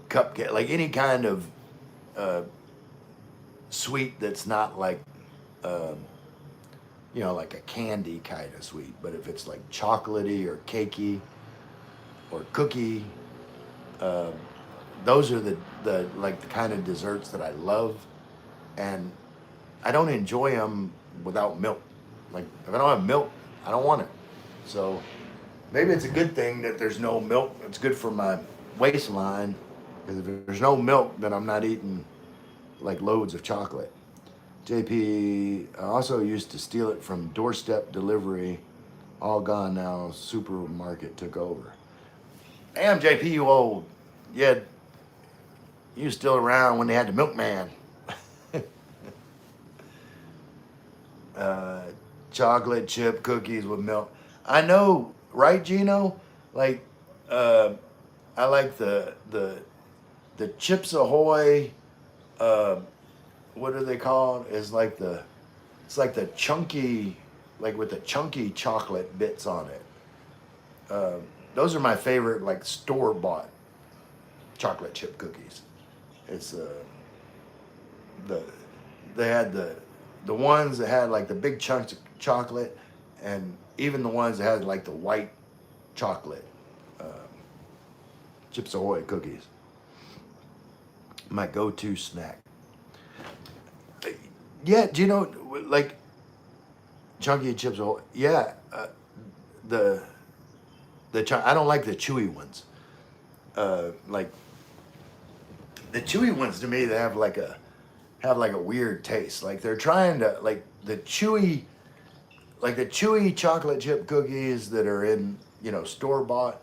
cupcake, like any kind of uh, sweet that's not like um, like a candy kind of sweet. But if it's like chocolatey or cakey or cookie, uh, those are the like the kind of desserts that I love, and I don't enjoy them without milk. Like if I don't have milk, I don't want it. So maybe it's a good thing that there's no milk. It's good for my waistline because if there's no milk, then I'm not eating like loads of chocolate. JP also used to steal it from doorstep delivery. All gone now. Supermarket took over. Damn, JP, you old. Yeah, you still around when they had the milkman. uh, Chocolate chip cookies with milk. I know, right, Gino? Like, uh, I like the Chips Ahoy. Uh, what are they called? It's like the chunky, like with the chunky chocolate bits on it. Uh, those are my favorite, like store bought chocolate chip cookies. It's the they had the ones that had like the big chunks of chocolate, and even the ones that had like the white chocolate uh, Chips Ahoy cookies. My go-to snack. Yeah, do you know like chunky Chips Ahoy? Yeah, the I don't like the chewy ones. Like the chewy ones to me, they have like a weird taste. Like they're trying to like the chewy chocolate chip cookies that are in store bought.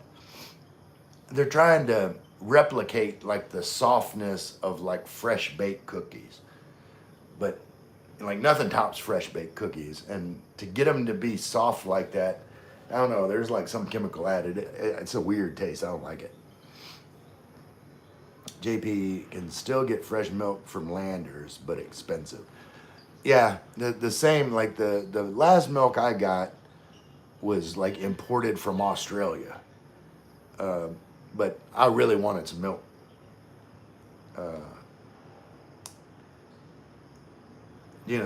They're trying to replicate like the softness of like fresh baked cookies, but like nothing tops fresh baked cookies. And to get them to be soft like that, I don't know. There's like some chemical added. It's a weird taste. I don't like it. JP can still get fresh milk from Landers, but expensive. Yeah, the same. Like the last milk I got was like imported from Australia, uh, but I really wanted some milk. Uh,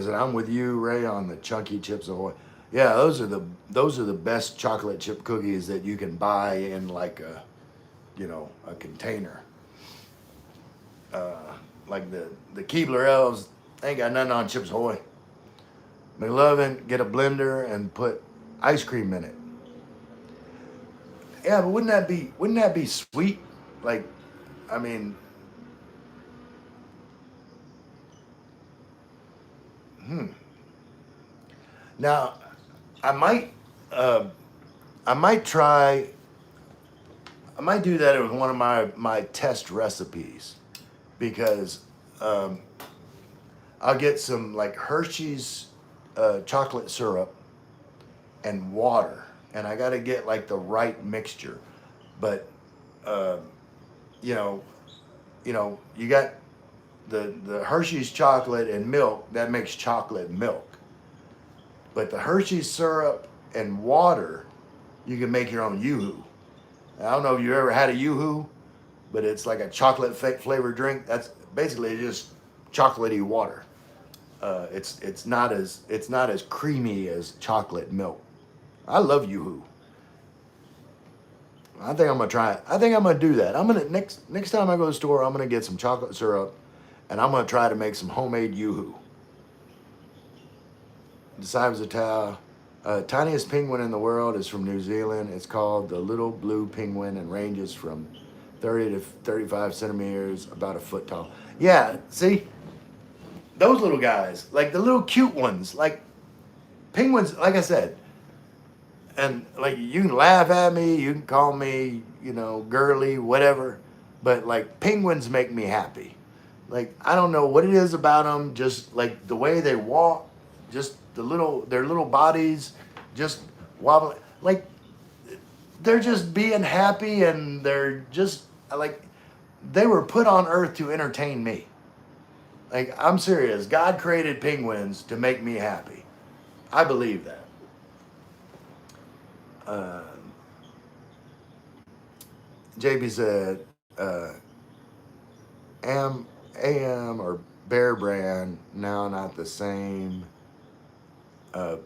said I'm with you, Ray, on the chunky Chips Ahoy. Yeah, those are the best chocolate chip cookies that you can buy in like a container. Uh, like the Keebler elves ain't got nothing on Chips Ahoy. McLovin, get a blender and put ice cream in it. Yeah, but wouldn't that be sweet? Like, I mean, hmm. Now, I might uh, I might try I might do that with one of my test recipes because um, I'll get some like Hershey's chocolate syrup and water, and I got to get like the right mixture. But uh, you know, you got the Hershey's chocolate and milk that makes chocolate milk. But the Hershey's syrup and water, you can make your own yoo-hoo. I don't know if you ever had a yoo-hoo, but it's like a chocolate flavored drink. That's basically just chocolatey water. It's not as creamy as chocolate milk. I love yoo-hoo. I think I'm gonna try it. I think I'm gonna do that. I'm gonna next time I go to the store, I'm gonna get some chocolate syrup, and I'm gonna try to make some homemade yoo-hoo. The size of a towel. Tiniest penguin in the world is from New Zealand. It's called the little blue penguin and ranges from 30 to 35 centimeters, about a foot tall. Yeah, see, those little guys, like the little cute ones, like penguins, like I said, and like you can laugh at me, you can call me, girly, whatever, but like penguins make me happy. Like I don't know what it is about them, just like the way they walk, just their little bodies, just wobbling, like they're just being happy, and they're just like they were put on earth to entertain me. Like I'm serious. God created penguins to make me happy. I believe that. Uh, JB said, AM or Bear Brand now not the same.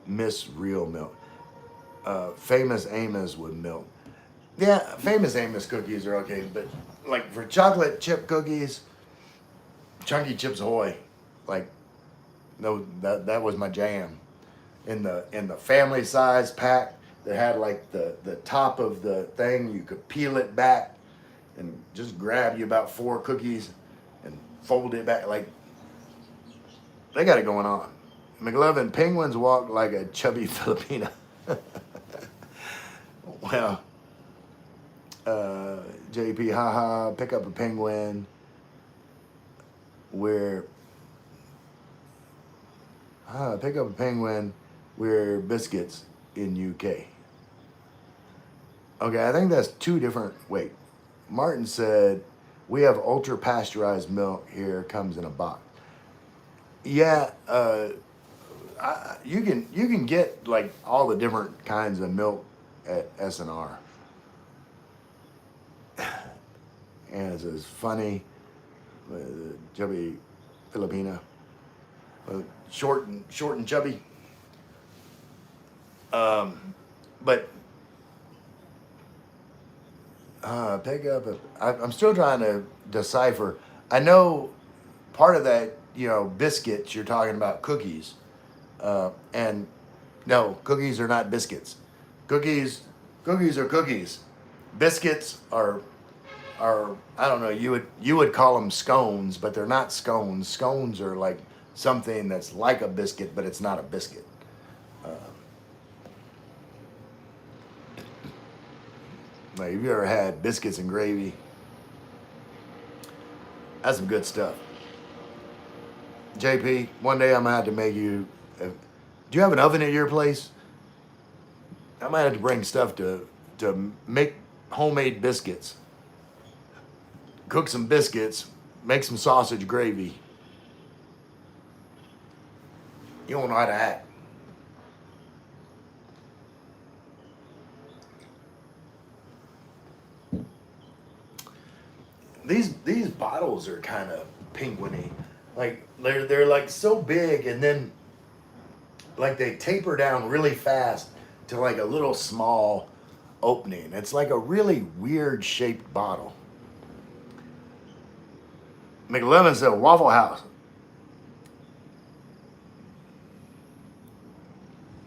Miss Real Milk. Famous Amos with milk. Yeah, Famous Amos cookies are okay, but like for chocolate chip cookies, Chunky Chips Ahoy, like no, that was my jam. In the family size pack that had like the top of the thing, you could peel it back and just grab you about 4 cookies and fold it back. Like they got it going on. McLovin, penguins walk like a chubby Filipina. Well, JP, haha, pick up a penguin where pick up a penguin where biscuits in UK. Okay, I think that's 2 different. Wait, Martin said we have ultra pasteurized milk here, comes in a box. Yeah, you can get like all the different kinds of milk at S&R. And it says funny, chubby Filipina, short and chubby. But pick up. I'm still trying to decipher. I know part of that, biscuits. You're talking about cookies, and no, cookies are not biscuits. Cookies are cookies. Biscuits are I don't know. You would call them scones, but they're not scones. Scones are like something that's like a biscuit, but it's not a biscuit. Like, have you ever had biscuits and gravy? That's some good stuff. JP, one day I'm gonna have to make you. Do you have an oven at your place? I might have to bring stuff to make homemade biscuits. Cook some biscuits, make some sausage gravy. You don't know how to act. These bottles are kind of penguiny. Like they're like so big, and then like they taper down really fast to like a little small opening. It's like a really weird shaped bottle. McLevin said Waffle House.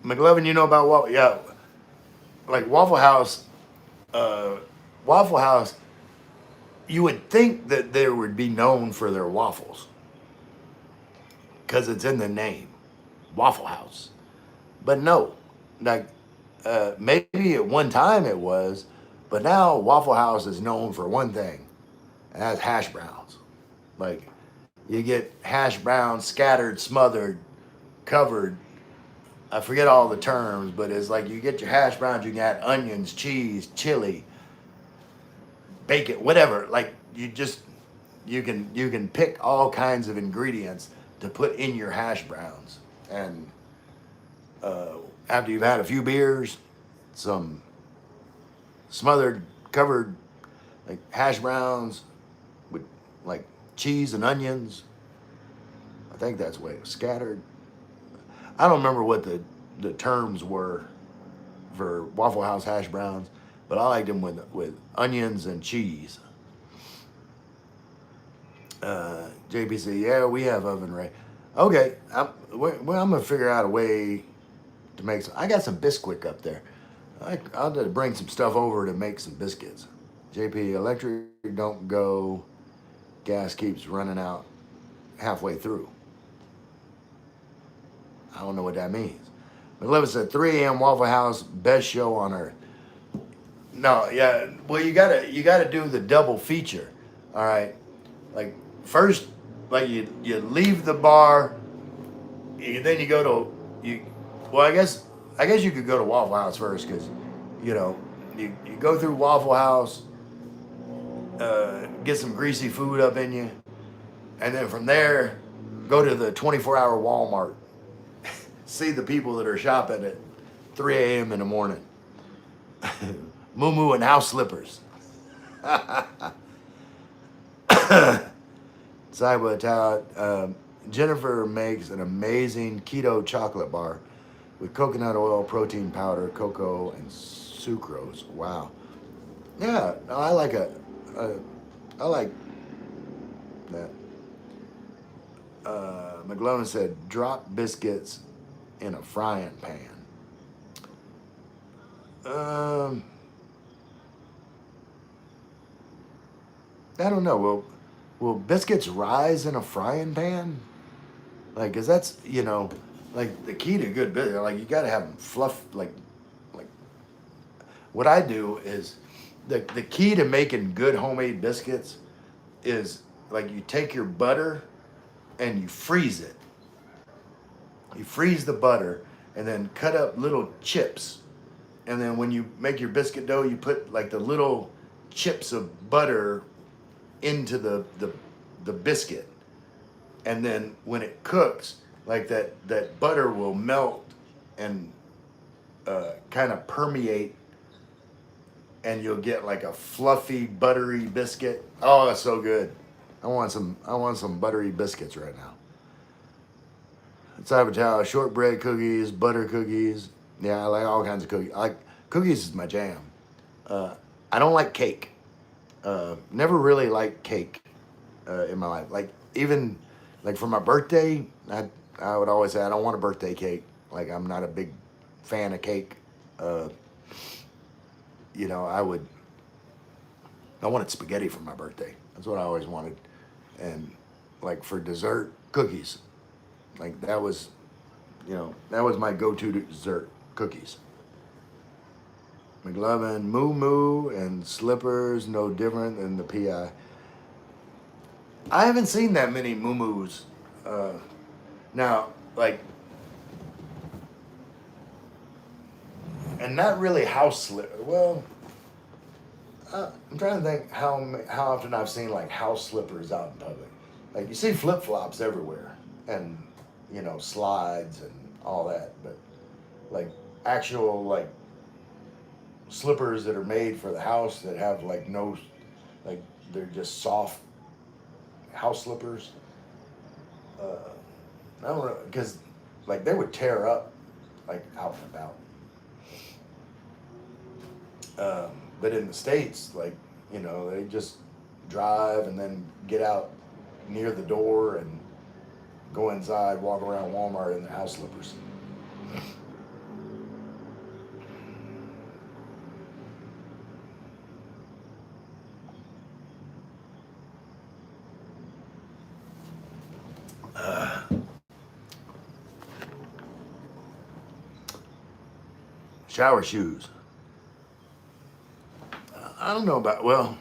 McLevin, you know about Waffle? Yeah, like Waffle House. Waffle House. You would think that they would be known for their waffles because it's in the name, Waffle House. But no, like maybe at one time it was, but now Waffle House is known for one thing, and that's hash browns. Like you get hash browns scattered, smothered, covered. I forget all the terms, but it's like you get your hash browns, you can add onions, cheese, chili, bacon, whatever. Like you can pick all kinds of ingredients to put in your hash browns, and after you've had a few beers, some smothered, covered, like hash browns with like cheese and onions. I think that's the way it was scattered. I don't remember what the terms were for Waffle House hash browns, but I liked them with onions and cheese. JPC, yeah, we have oven ready. Okay, I'm gonna figure out a way to make some. I got some Bisquick up there. I'll just bring some stuff over to make some biscuits. JP, electric don't go, gas keeps running out halfway through. I don't know what that means. McLevin said 3 a.m. Waffle House, best show on earth. No, yeah. Well, you gotta do the double feature. All right. Like first, like you leave the bar, then you go to you. Well, I guess you could go to Waffle House first because, you know, you go through Waffle House, get some greasy food up in you, and then from there, go to the 24-hour Walmart. See the people that are shopping at 3 a.m. in the morning. Moo and house slippers. Saiba Tao, Jennifer makes an amazing keto chocolate bar with coconut oil, protein powder, cocoa, and sucrose. Wow. Yeah, no, I like that. McGlovin said, drop biscuits in a frying pan. I don't know. Will biscuits rise in a frying pan? Like, cause that's, like the key to good biscuits. Like, you gotta have them fluff. Like what I do is the key to making good homemade biscuits is like you take your butter and you freeze it. You freeze the butter and then cut up little chips. And then when you make your biscuit dough, you put like the little chips of butter into the biscuit. And then when it cooks, like that butter will melt and kind of permeate, and you'll get like a fluffy, buttery biscuit. Oh, it's so good. I want some buttery biscuits right now. Cybertower, shortbread cookies, butter cookies. Yeah, I like all kinds of cookies. Cookies is my jam. I don't like cake. Never really liked cake in my life. Like even like for my birthday, I would always say I don't want a birthday cake. Like I'm not a big fan of cake. I wanted spaghetti for my birthday. That's what I always wanted. And like for dessert, cookies. Like that was my go-to dessert, cookies. McLovin, moo and slippers, no different than the PI. I haven't seen that many moo-moos. Now, like, and not really house slip. Well, I'm trying to think how often I've seen like house slippers out in public. Like you see flip flops everywhere, and slides and all that, but like actual like slippers that are made for the house that have like no, like they're just soft house slippers. I don't know, because like they would tear up like out and about. But in the States, like, they just drive and then get out near the door and go inside, walk around Walmart in their house slippers. Shower shoes. I don't know about, well,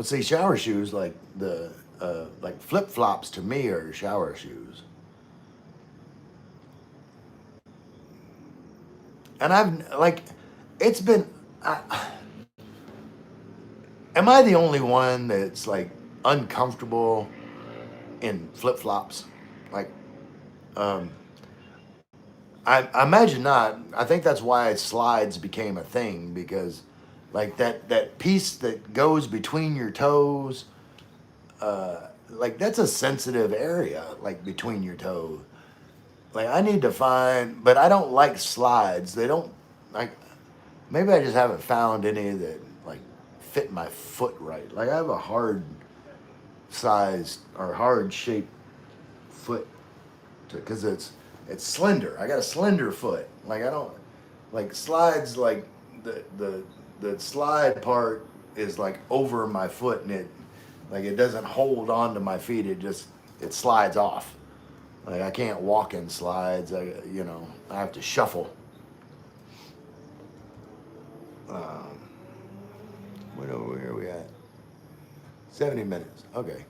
see, shower shoes, like like flip flops to me are shower shoes. And I've like, it's been. Am I the only one that's like uncomfortable in flip flops? Like, um, I imagine not. I think that's why slides became a thing, because like that piece that goes between your toes, like that's a sensitive area, like between your toes. Like I need to find, but I don't like slides. They don't like. Maybe I just haven't found any that like fit my foot right. Like I have a hard sized or hard shaped foot, because it's slender. I got a slender foot. Like I don't like slides. Like the slide part is like over my foot, and it doesn't hold on to my feet. It slides off. Like I can't walk in slides. I have to shuffle. Um, where are we at? 70 minutes. Okay,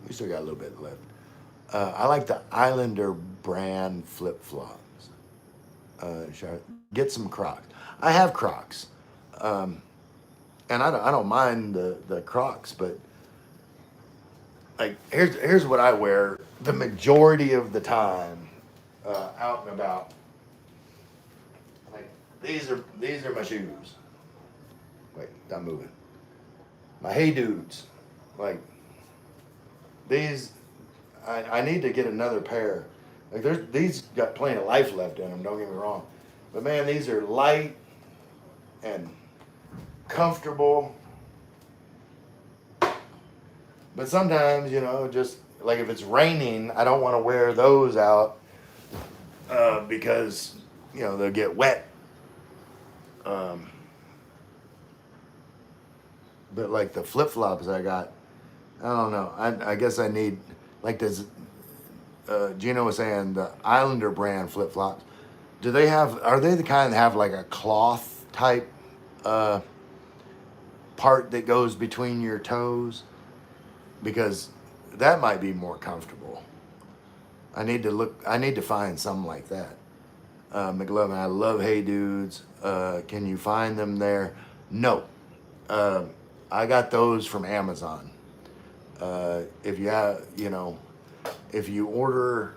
we still got a little bit left. I like the Islander brand flip flops. Get some Crocs. I have Crocs, and I don't mind the Crocs, but like here's what I wear the majority of the time, out and about. Like these are my shoes. Wait, I'm moving. My Hey Dudes, like these. I need to get another pair. Like these got plenty of life left in them. Don't get me wrong, but man, these are light and comfortable. But sometimes, just like if it's raining, I don't want to wear those out, because they'll get wet. Um, but like the flip flops I got, I don't know. I guess I need like this. Gino was saying the Islander brand flip flops. Are they the kind that have like a cloth type part that goes between your toes? Because that might be more comfortable. I need to find something like that. McLovin, I love Hey Dudes. Can you find them there? No. I got those from Amazon. If you have, if you order,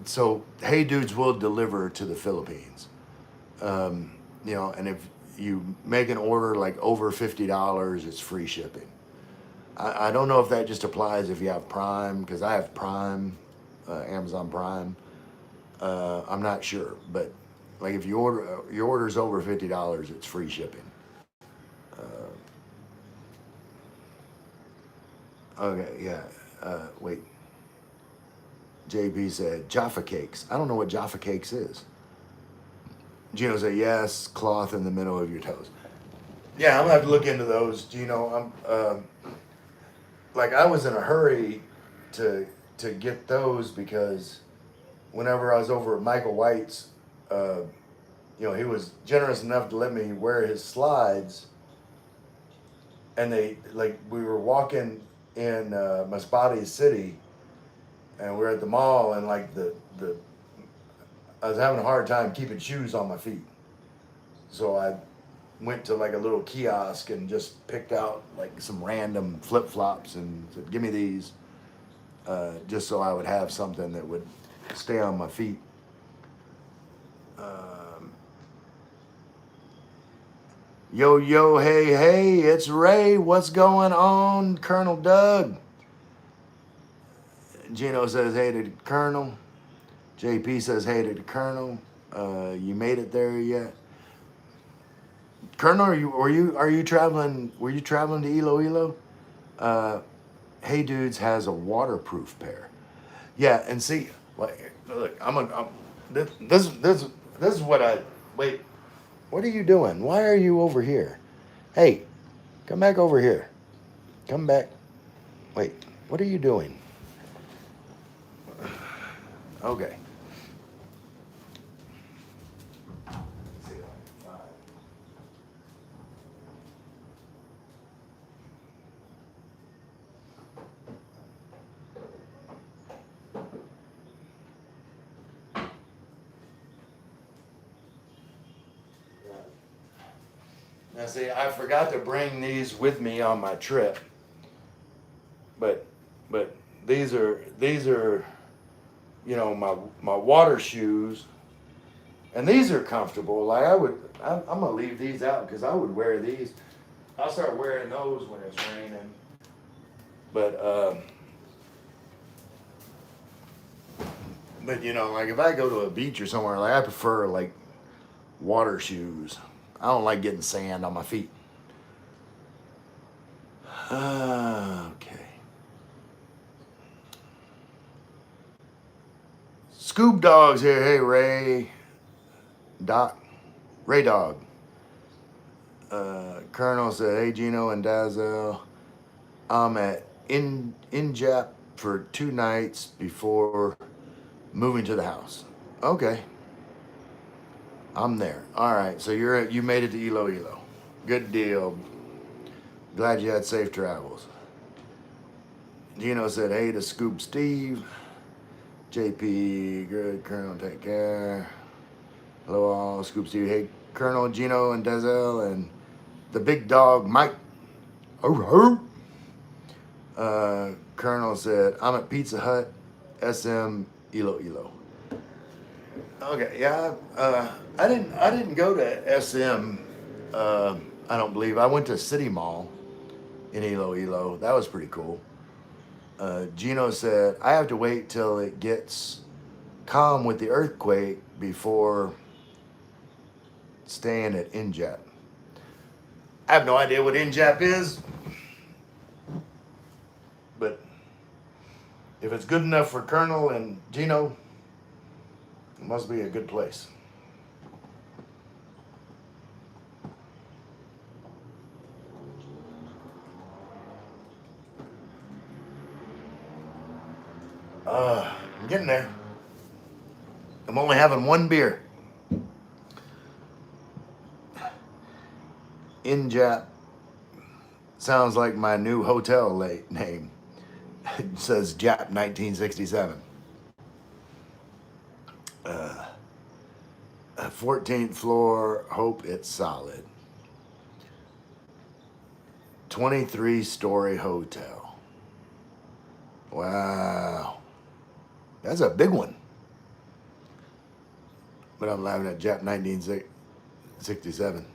so Hey Dudes will deliver to the Philippines. And if you make an order like over $50, it's free shipping. I don't know if that just applies if you have Prime, because I have Prime, Amazon Prime. I'm not sure, but like if your order's over $50, it's free shipping. Okay, yeah. Wait. JP said Jaffa Cakes. I don't know what Jaffa Cakes is. Gino said yes, cloth in the middle of your toes. Yeah, I'm gonna have to look into those. Gino, like I was in a hurry to get those because whenever I was over at Michael White's, he was generous enough to let me wear his slides, and we were walking in Masbate City, and we were at the mall, and like I was having a hard time keeping shoes on my feet, so I went to like a little kiosk and just picked out like some random flip flops and said, "Give me these," just so I would have something that would stay on my feet. Yo, hey, it's Ray. What's going on, Colonel Doug? Gino says hey to the Colonel. JP says hey to the Colonel. You made it there yet? Colonel, are you traveling? Were you traveling to Iloilo? Hey Dudes has a waterproof pair. Yeah, and see, like, look, this is what I wait. What are you doing? Why are you over here? Hey, come back over here. Come back. Wait, what are you doing? Okay. Now see, I forgot to bring these with me on my trip. But these are my water shoes, and these are comfortable. Like I'm gonna leave these out because I would wear these. I'll start wearing those when it's raining. But like if I go to a beach or somewhere, like I prefer like water shoes. I don't like getting sand on my feet. Okay. Scoob Dog's here. Hey, Ray. Doc. Ray Dog. Colonel said, "Hey Gino and Dazzle, I'm at Injap for 2 nights before moving to the house." Okay, I'm there. All right, so you made it to Iloilo. Good deal. Glad you had safe travels. Gino said, "Hey to Scoop Steve. JP, good Colonel, take care. Hello all, Scoop Steve. Hey Colonel, Gino and Dazzle and the big dog Mike." Oh, Colonel said, "I'm at Pizza Hut, SM Iloilo." Okay, yeah. I didn't go to SM. I don't believe I went to City Mall in Iloilo. That was pretty cool. Gino said, "I have to wait till it gets calm with the earthquake before staying at Injap." I have no idea what Injap is, but if it's good enough for Colonel and Gino, it must be a good place. I'm getting there. I'm only having one beer. Injap sounds like my new hotel name. It says Jap 1967. 14th floor, hope it's solid. 23-story hotel. Wow. That's a big one. But I'm laughing at Jap 1967.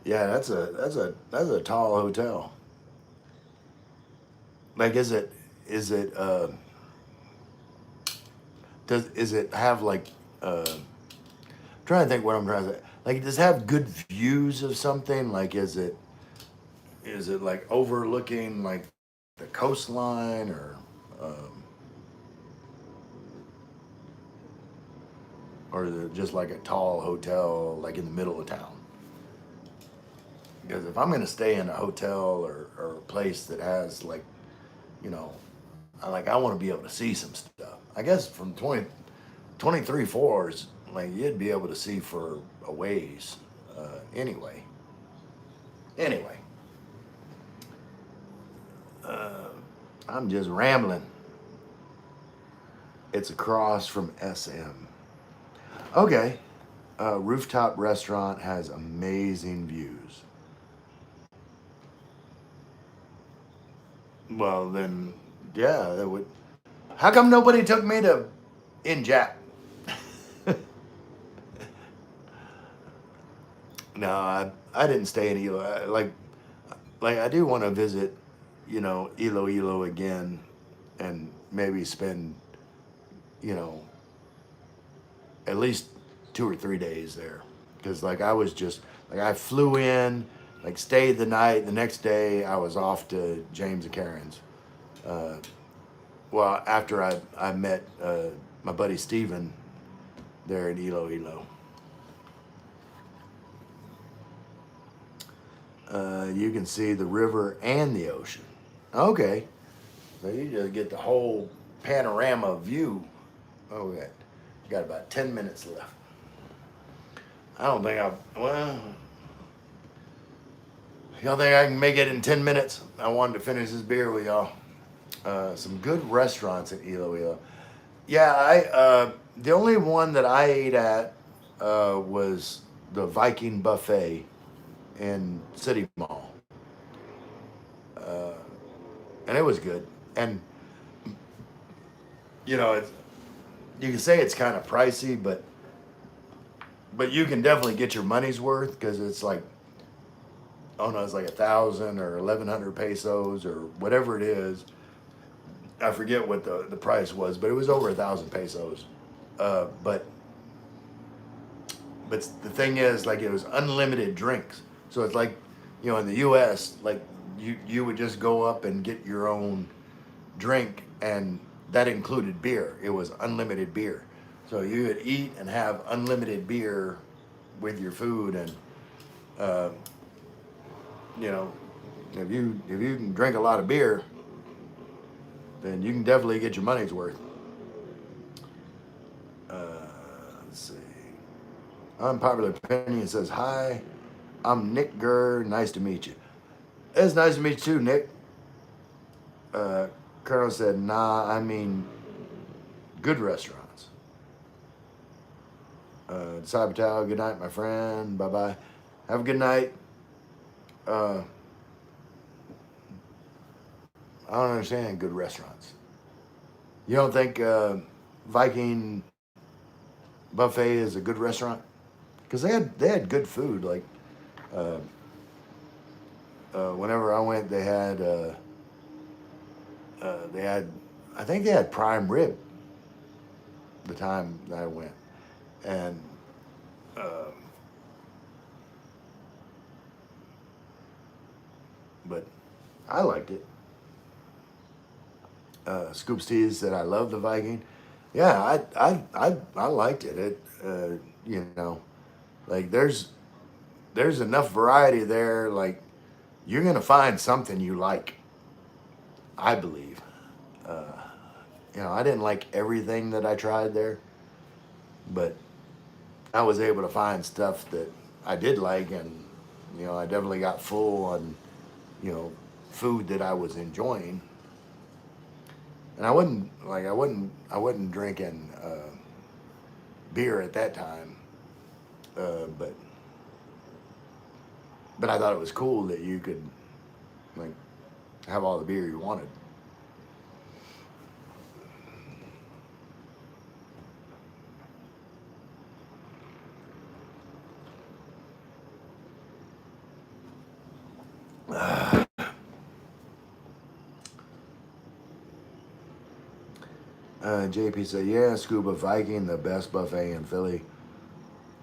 Yeah, that's a tall hotel. Like, is it have like I'm trying to think what I'm trying to say. Like, does it have good views of something? Like, is it like overlooking like the coastline um, or is it just like a tall hotel like in the middle of town? Because if I'm gonna stay in a hotel or a place that has like, you know, I want to be able to see some stuff. I guess from 23 floors, like you'd be able to see for a ways. Anyway, anyway, uh, I'm just rambling. It's across from SM. Okay, rooftop restaurant has amazing views. Well then, yeah, that would. How come nobody took me to Injap? No, I didn't stay in Elo. Like I do want to visit, Iloilo again, and maybe spend, you know, at least 2 or 3 days there, because like I was just like I flew in, like stayed the night. The next day I was off to James and Karen's. Uh, well, after I met my buddy Steven there in Iloilo. You can see the river and the ocean. Okay, so you just get the whole panorama view. Oh, we got about 10 minutes left. I don't think y'all think I can make it in 10 minutes? I wanted to finish this beer with y'all. Some good restaurants in Iloilo. Yeah, the only one that I ate at was the Viking Buffet in City Mall, uh, and it was good. And you can say it's kind of pricey, but you can definitely get your money's worth because it's like, oh no, it's like 1,000 or 1,100 pesos or whatever it is. I forget what the price was, but it was over 1,000 pesos. But the thing is, like, it was unlimited drinks. So it's like, in the U.S., like you would just go up and get your own drink, and that included beer. It was unlimited beer. So you would eat and have unlimited beer with your food, and uh, you know, if you can drink a lot of beer, then you can definitely get your money's worth. Uh, let's see. Unpopular opinion says, "Hi, I'm Nick Gurr. Nice to meet you." It's nice to meet you too, Nick. Uh, Colonel said, "Nah, I mean good restaurants." Cybertown, good night, my friend. Bye bye. Have a good night. Uh, I don't understand good restaurants. You don't think Viking Buffet is a good restaurant? Because they had good food. Like uh, whenever I went, they had I think they had prime rib the time that I went, and uh, but I liked it. Scoop Steve said, "I love the Viking." Yeah, I liked it. You know, like there's enough variety there. Like you're gonna find something you like. I believe. Uh, I didn't like everything that I tried there, but I was able to find stuff that I did like, and I definitely got full on you know food that I was enjoying. And I wasn't drinking beer at that time, but I thought it was cool that you could like have all the beer you wanted. JP said, "Yeah, Scuba Viking, the best buffet in Philly.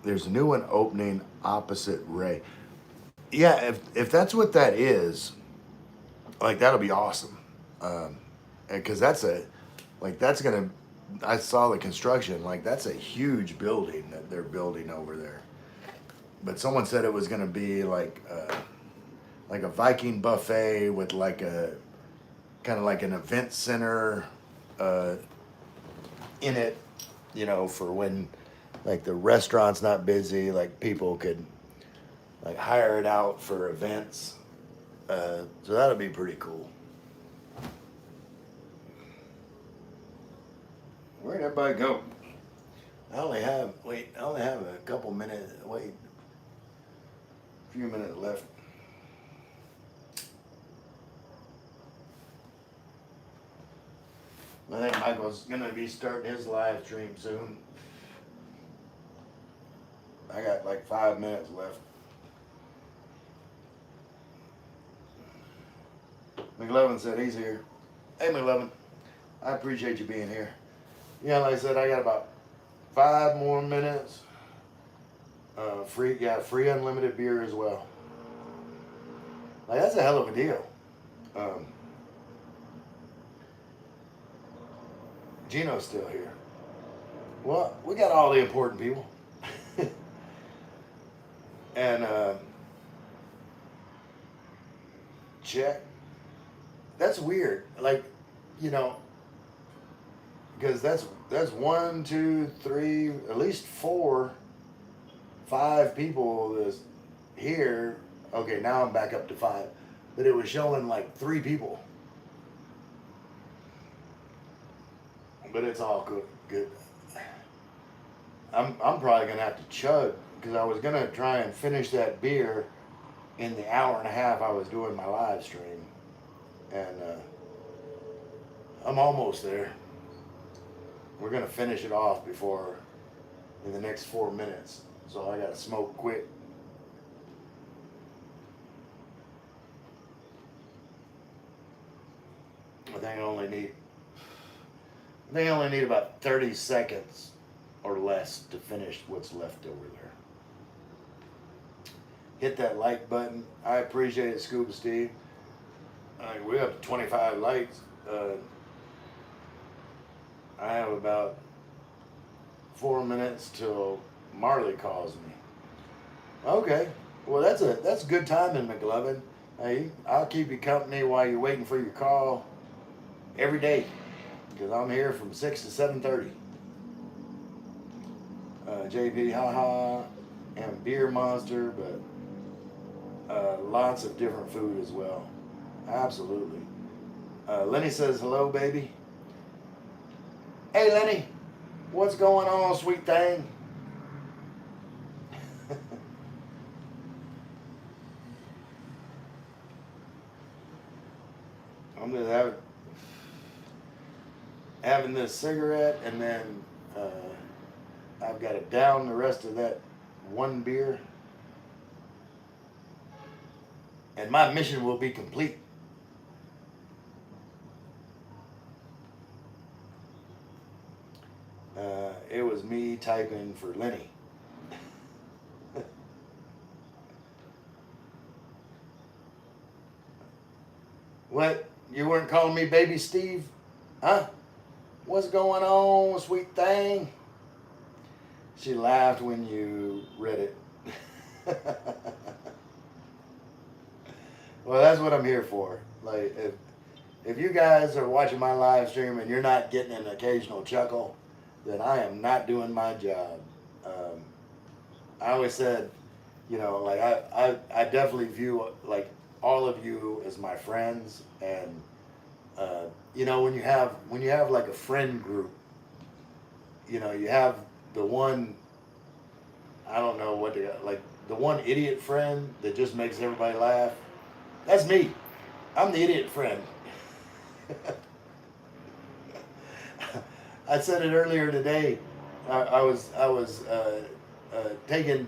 There's a new one opening opposite Ray." Yeah, if that's what that is, like that'll be awesome. Because that's gonna. I saw the construction. Like that's a huge building that they're building over there. But someone said it was gonna be like a Viking buffet with like a kind of like an event center uh, in it, for when like the restaurant's not busy, like people could like hire it out for events. So that'll be pretty cool. Where'd everybody go? I only have a couple minutes, a few minutes left. I think Michael's gonna be starting his live stream soon. I got like 5 minutes left. McLevin said he's here. Hey McLevin, I appreciate you being here. Yeah, like I said, I got about 5 more minutes. Free unlimited beer as well. Like that's a hell of a deal. Um, Gino's still here. Well, we got all the important people. And check. That's weird. Like, you know, because that's one, two, three, at least four, five people that's here. Okay, now I'm back up to five. But it was showing like three people. But it's all good. Good. I'm probably gonna have to chug because I was gonna try and finish that beer in the hour and a half I was doing my live stream, and I'm almost there. We're gonna finish it off before in the next 4 minutes. So I gotta smoke quick. I think I only need. I think I only need about 30 seconds or less to finish what's left over there. Hit that like button. I appreciate it, Scuba Steve. We have 25 likes. I have about 4 minutes till Marley calls me. Okay. Well, that's good timing, McLovin. Hey, I'll keep you company while you're waiting for your call every day, because I'm here from 6 to 7:30. JP, haha, and beer monster, but lots of different food as well. Absolutely. Lenny says hello, baby. Hey, Lenny, what's going on, sweet thing? I'm just having this cigarette, and then I've got to down the rest of that one beer, and my mission will be complete. It was me typing for Lenny. What? You weren't calling me Baby Steve? Huh? What's going on, sweet thing? She laughed when you read it. Well, that's what I'm here for. Like, if you guys are watching my live stream and you're not getting an occasional chuckle, then I am not doing my job. I always said, like I definitely view like all of you as my friends, and when you have like a friend group, you have the one, I don't know what to, like, the one idiot friend that just makes everybody laugh. That's me. I'm the idiot friend. I said it earlier today. I was taking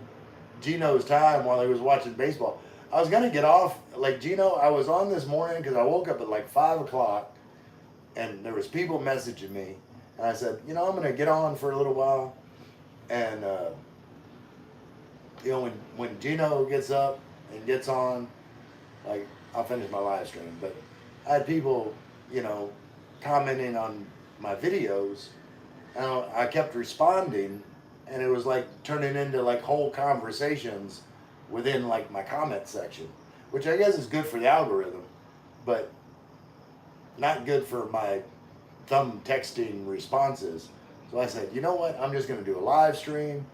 Gino's time while he was watching baseball. I was gonna get off, like, Gino. I was on this morning because I woke up at like 5 o'clock, and there was people messaging me, and I said, I'm gonna get on for a little while, and when Gino gets up and gets on, like, I'll finish my live stream. But I had people, commenting on my videos, and I kept responding, and it was like turning into like whole conversations within like my comment section, which I guess is good for the algorithm, but not good for my thumb texting responses. So I said, you know what? I'm just going to do a live stream.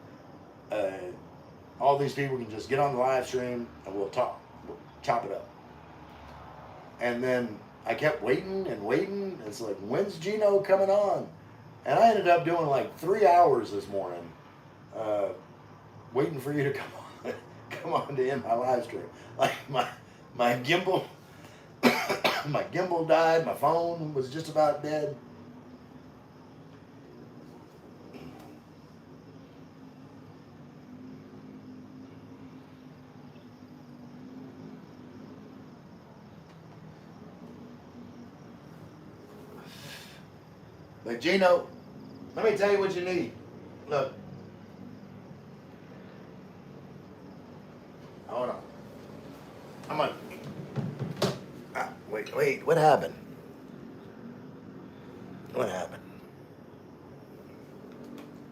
All these people can just get on the live stream and we'll talk. We'll chop it up. And then I kept waiting and waiting. It's like, when's Gino coming on? And I ended up doing like 3 hours this morning, waiting for you to come on to end my live stream. Like my gimbal, my gimbal died. My phone was just about dead. But Gino, let me tell you what you need. Look. Hold on. I'm gonna. Wait. What happened? What happened?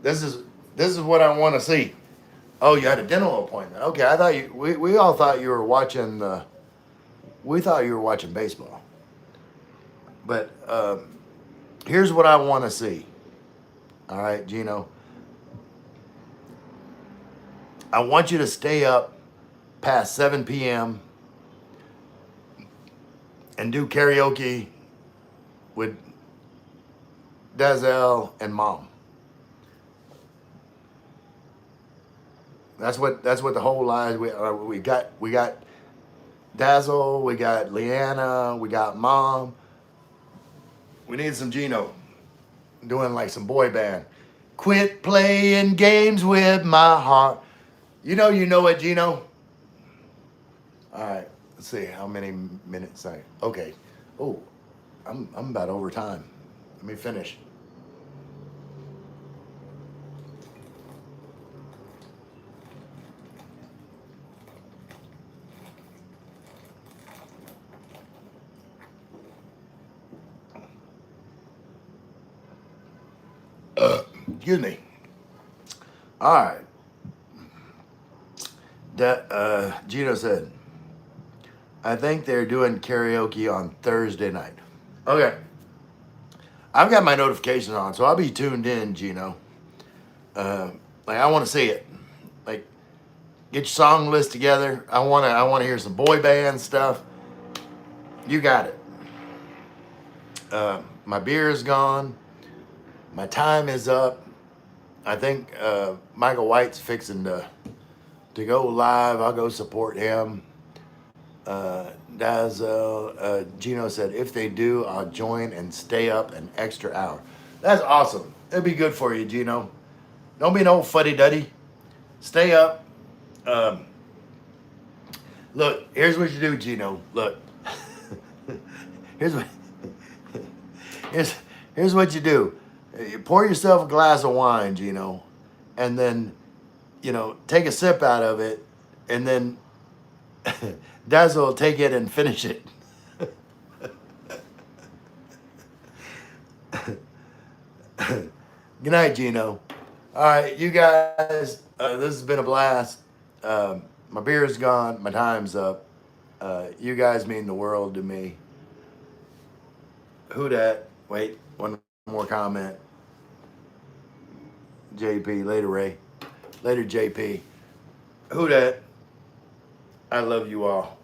This is what I want to see. Oh, you had a dental appointment. Okay, I thought we all thought you were watching we thought you were watching baseball. But here's what I want to see. All right, Gino. I want you to stay up past 7 p.m. and do karaoke with Dazzle and Mom. That's what the whole line. We got Dazzle, we got Leanna, we got Mom. We need some Gino doing like some boy band. Quit playing games with my heart. You know it, Gino. All right, let's see how many minutes okay. Oh, I'm about over time. Let me finish. Excuse me. All right. Gino said, I think they're doing karaoke on Thursday night. Okay. I've got my notifications on, so I'll be tuned in, Gino. Like I want to see it. Like get your song list together. I want to hear some boy band stuff. You got it. My beer is gone. My time is up. I think Michael White's fixing to go live. I'll go support him. Gino said, if they do, I'll join and stay up an extra hour. That's awesome. It'd be good for you, Gino. Don't be an old fuddy-duddy. Stay up. Um, Look, here's what you do, Gino. Look. here's what here's here's what you do. You pour yourself a glass of wine, Gino, and then take a sip out of it, and then Dazzle will take it and finish it. Good night, Gino. All right, you guys, this has been a blast. My beer is gone. My time's up. You guys mean the world to me. Who dat? Wait, one more comment. JP, later, Ray. Later, JP. Who dat? I love you all.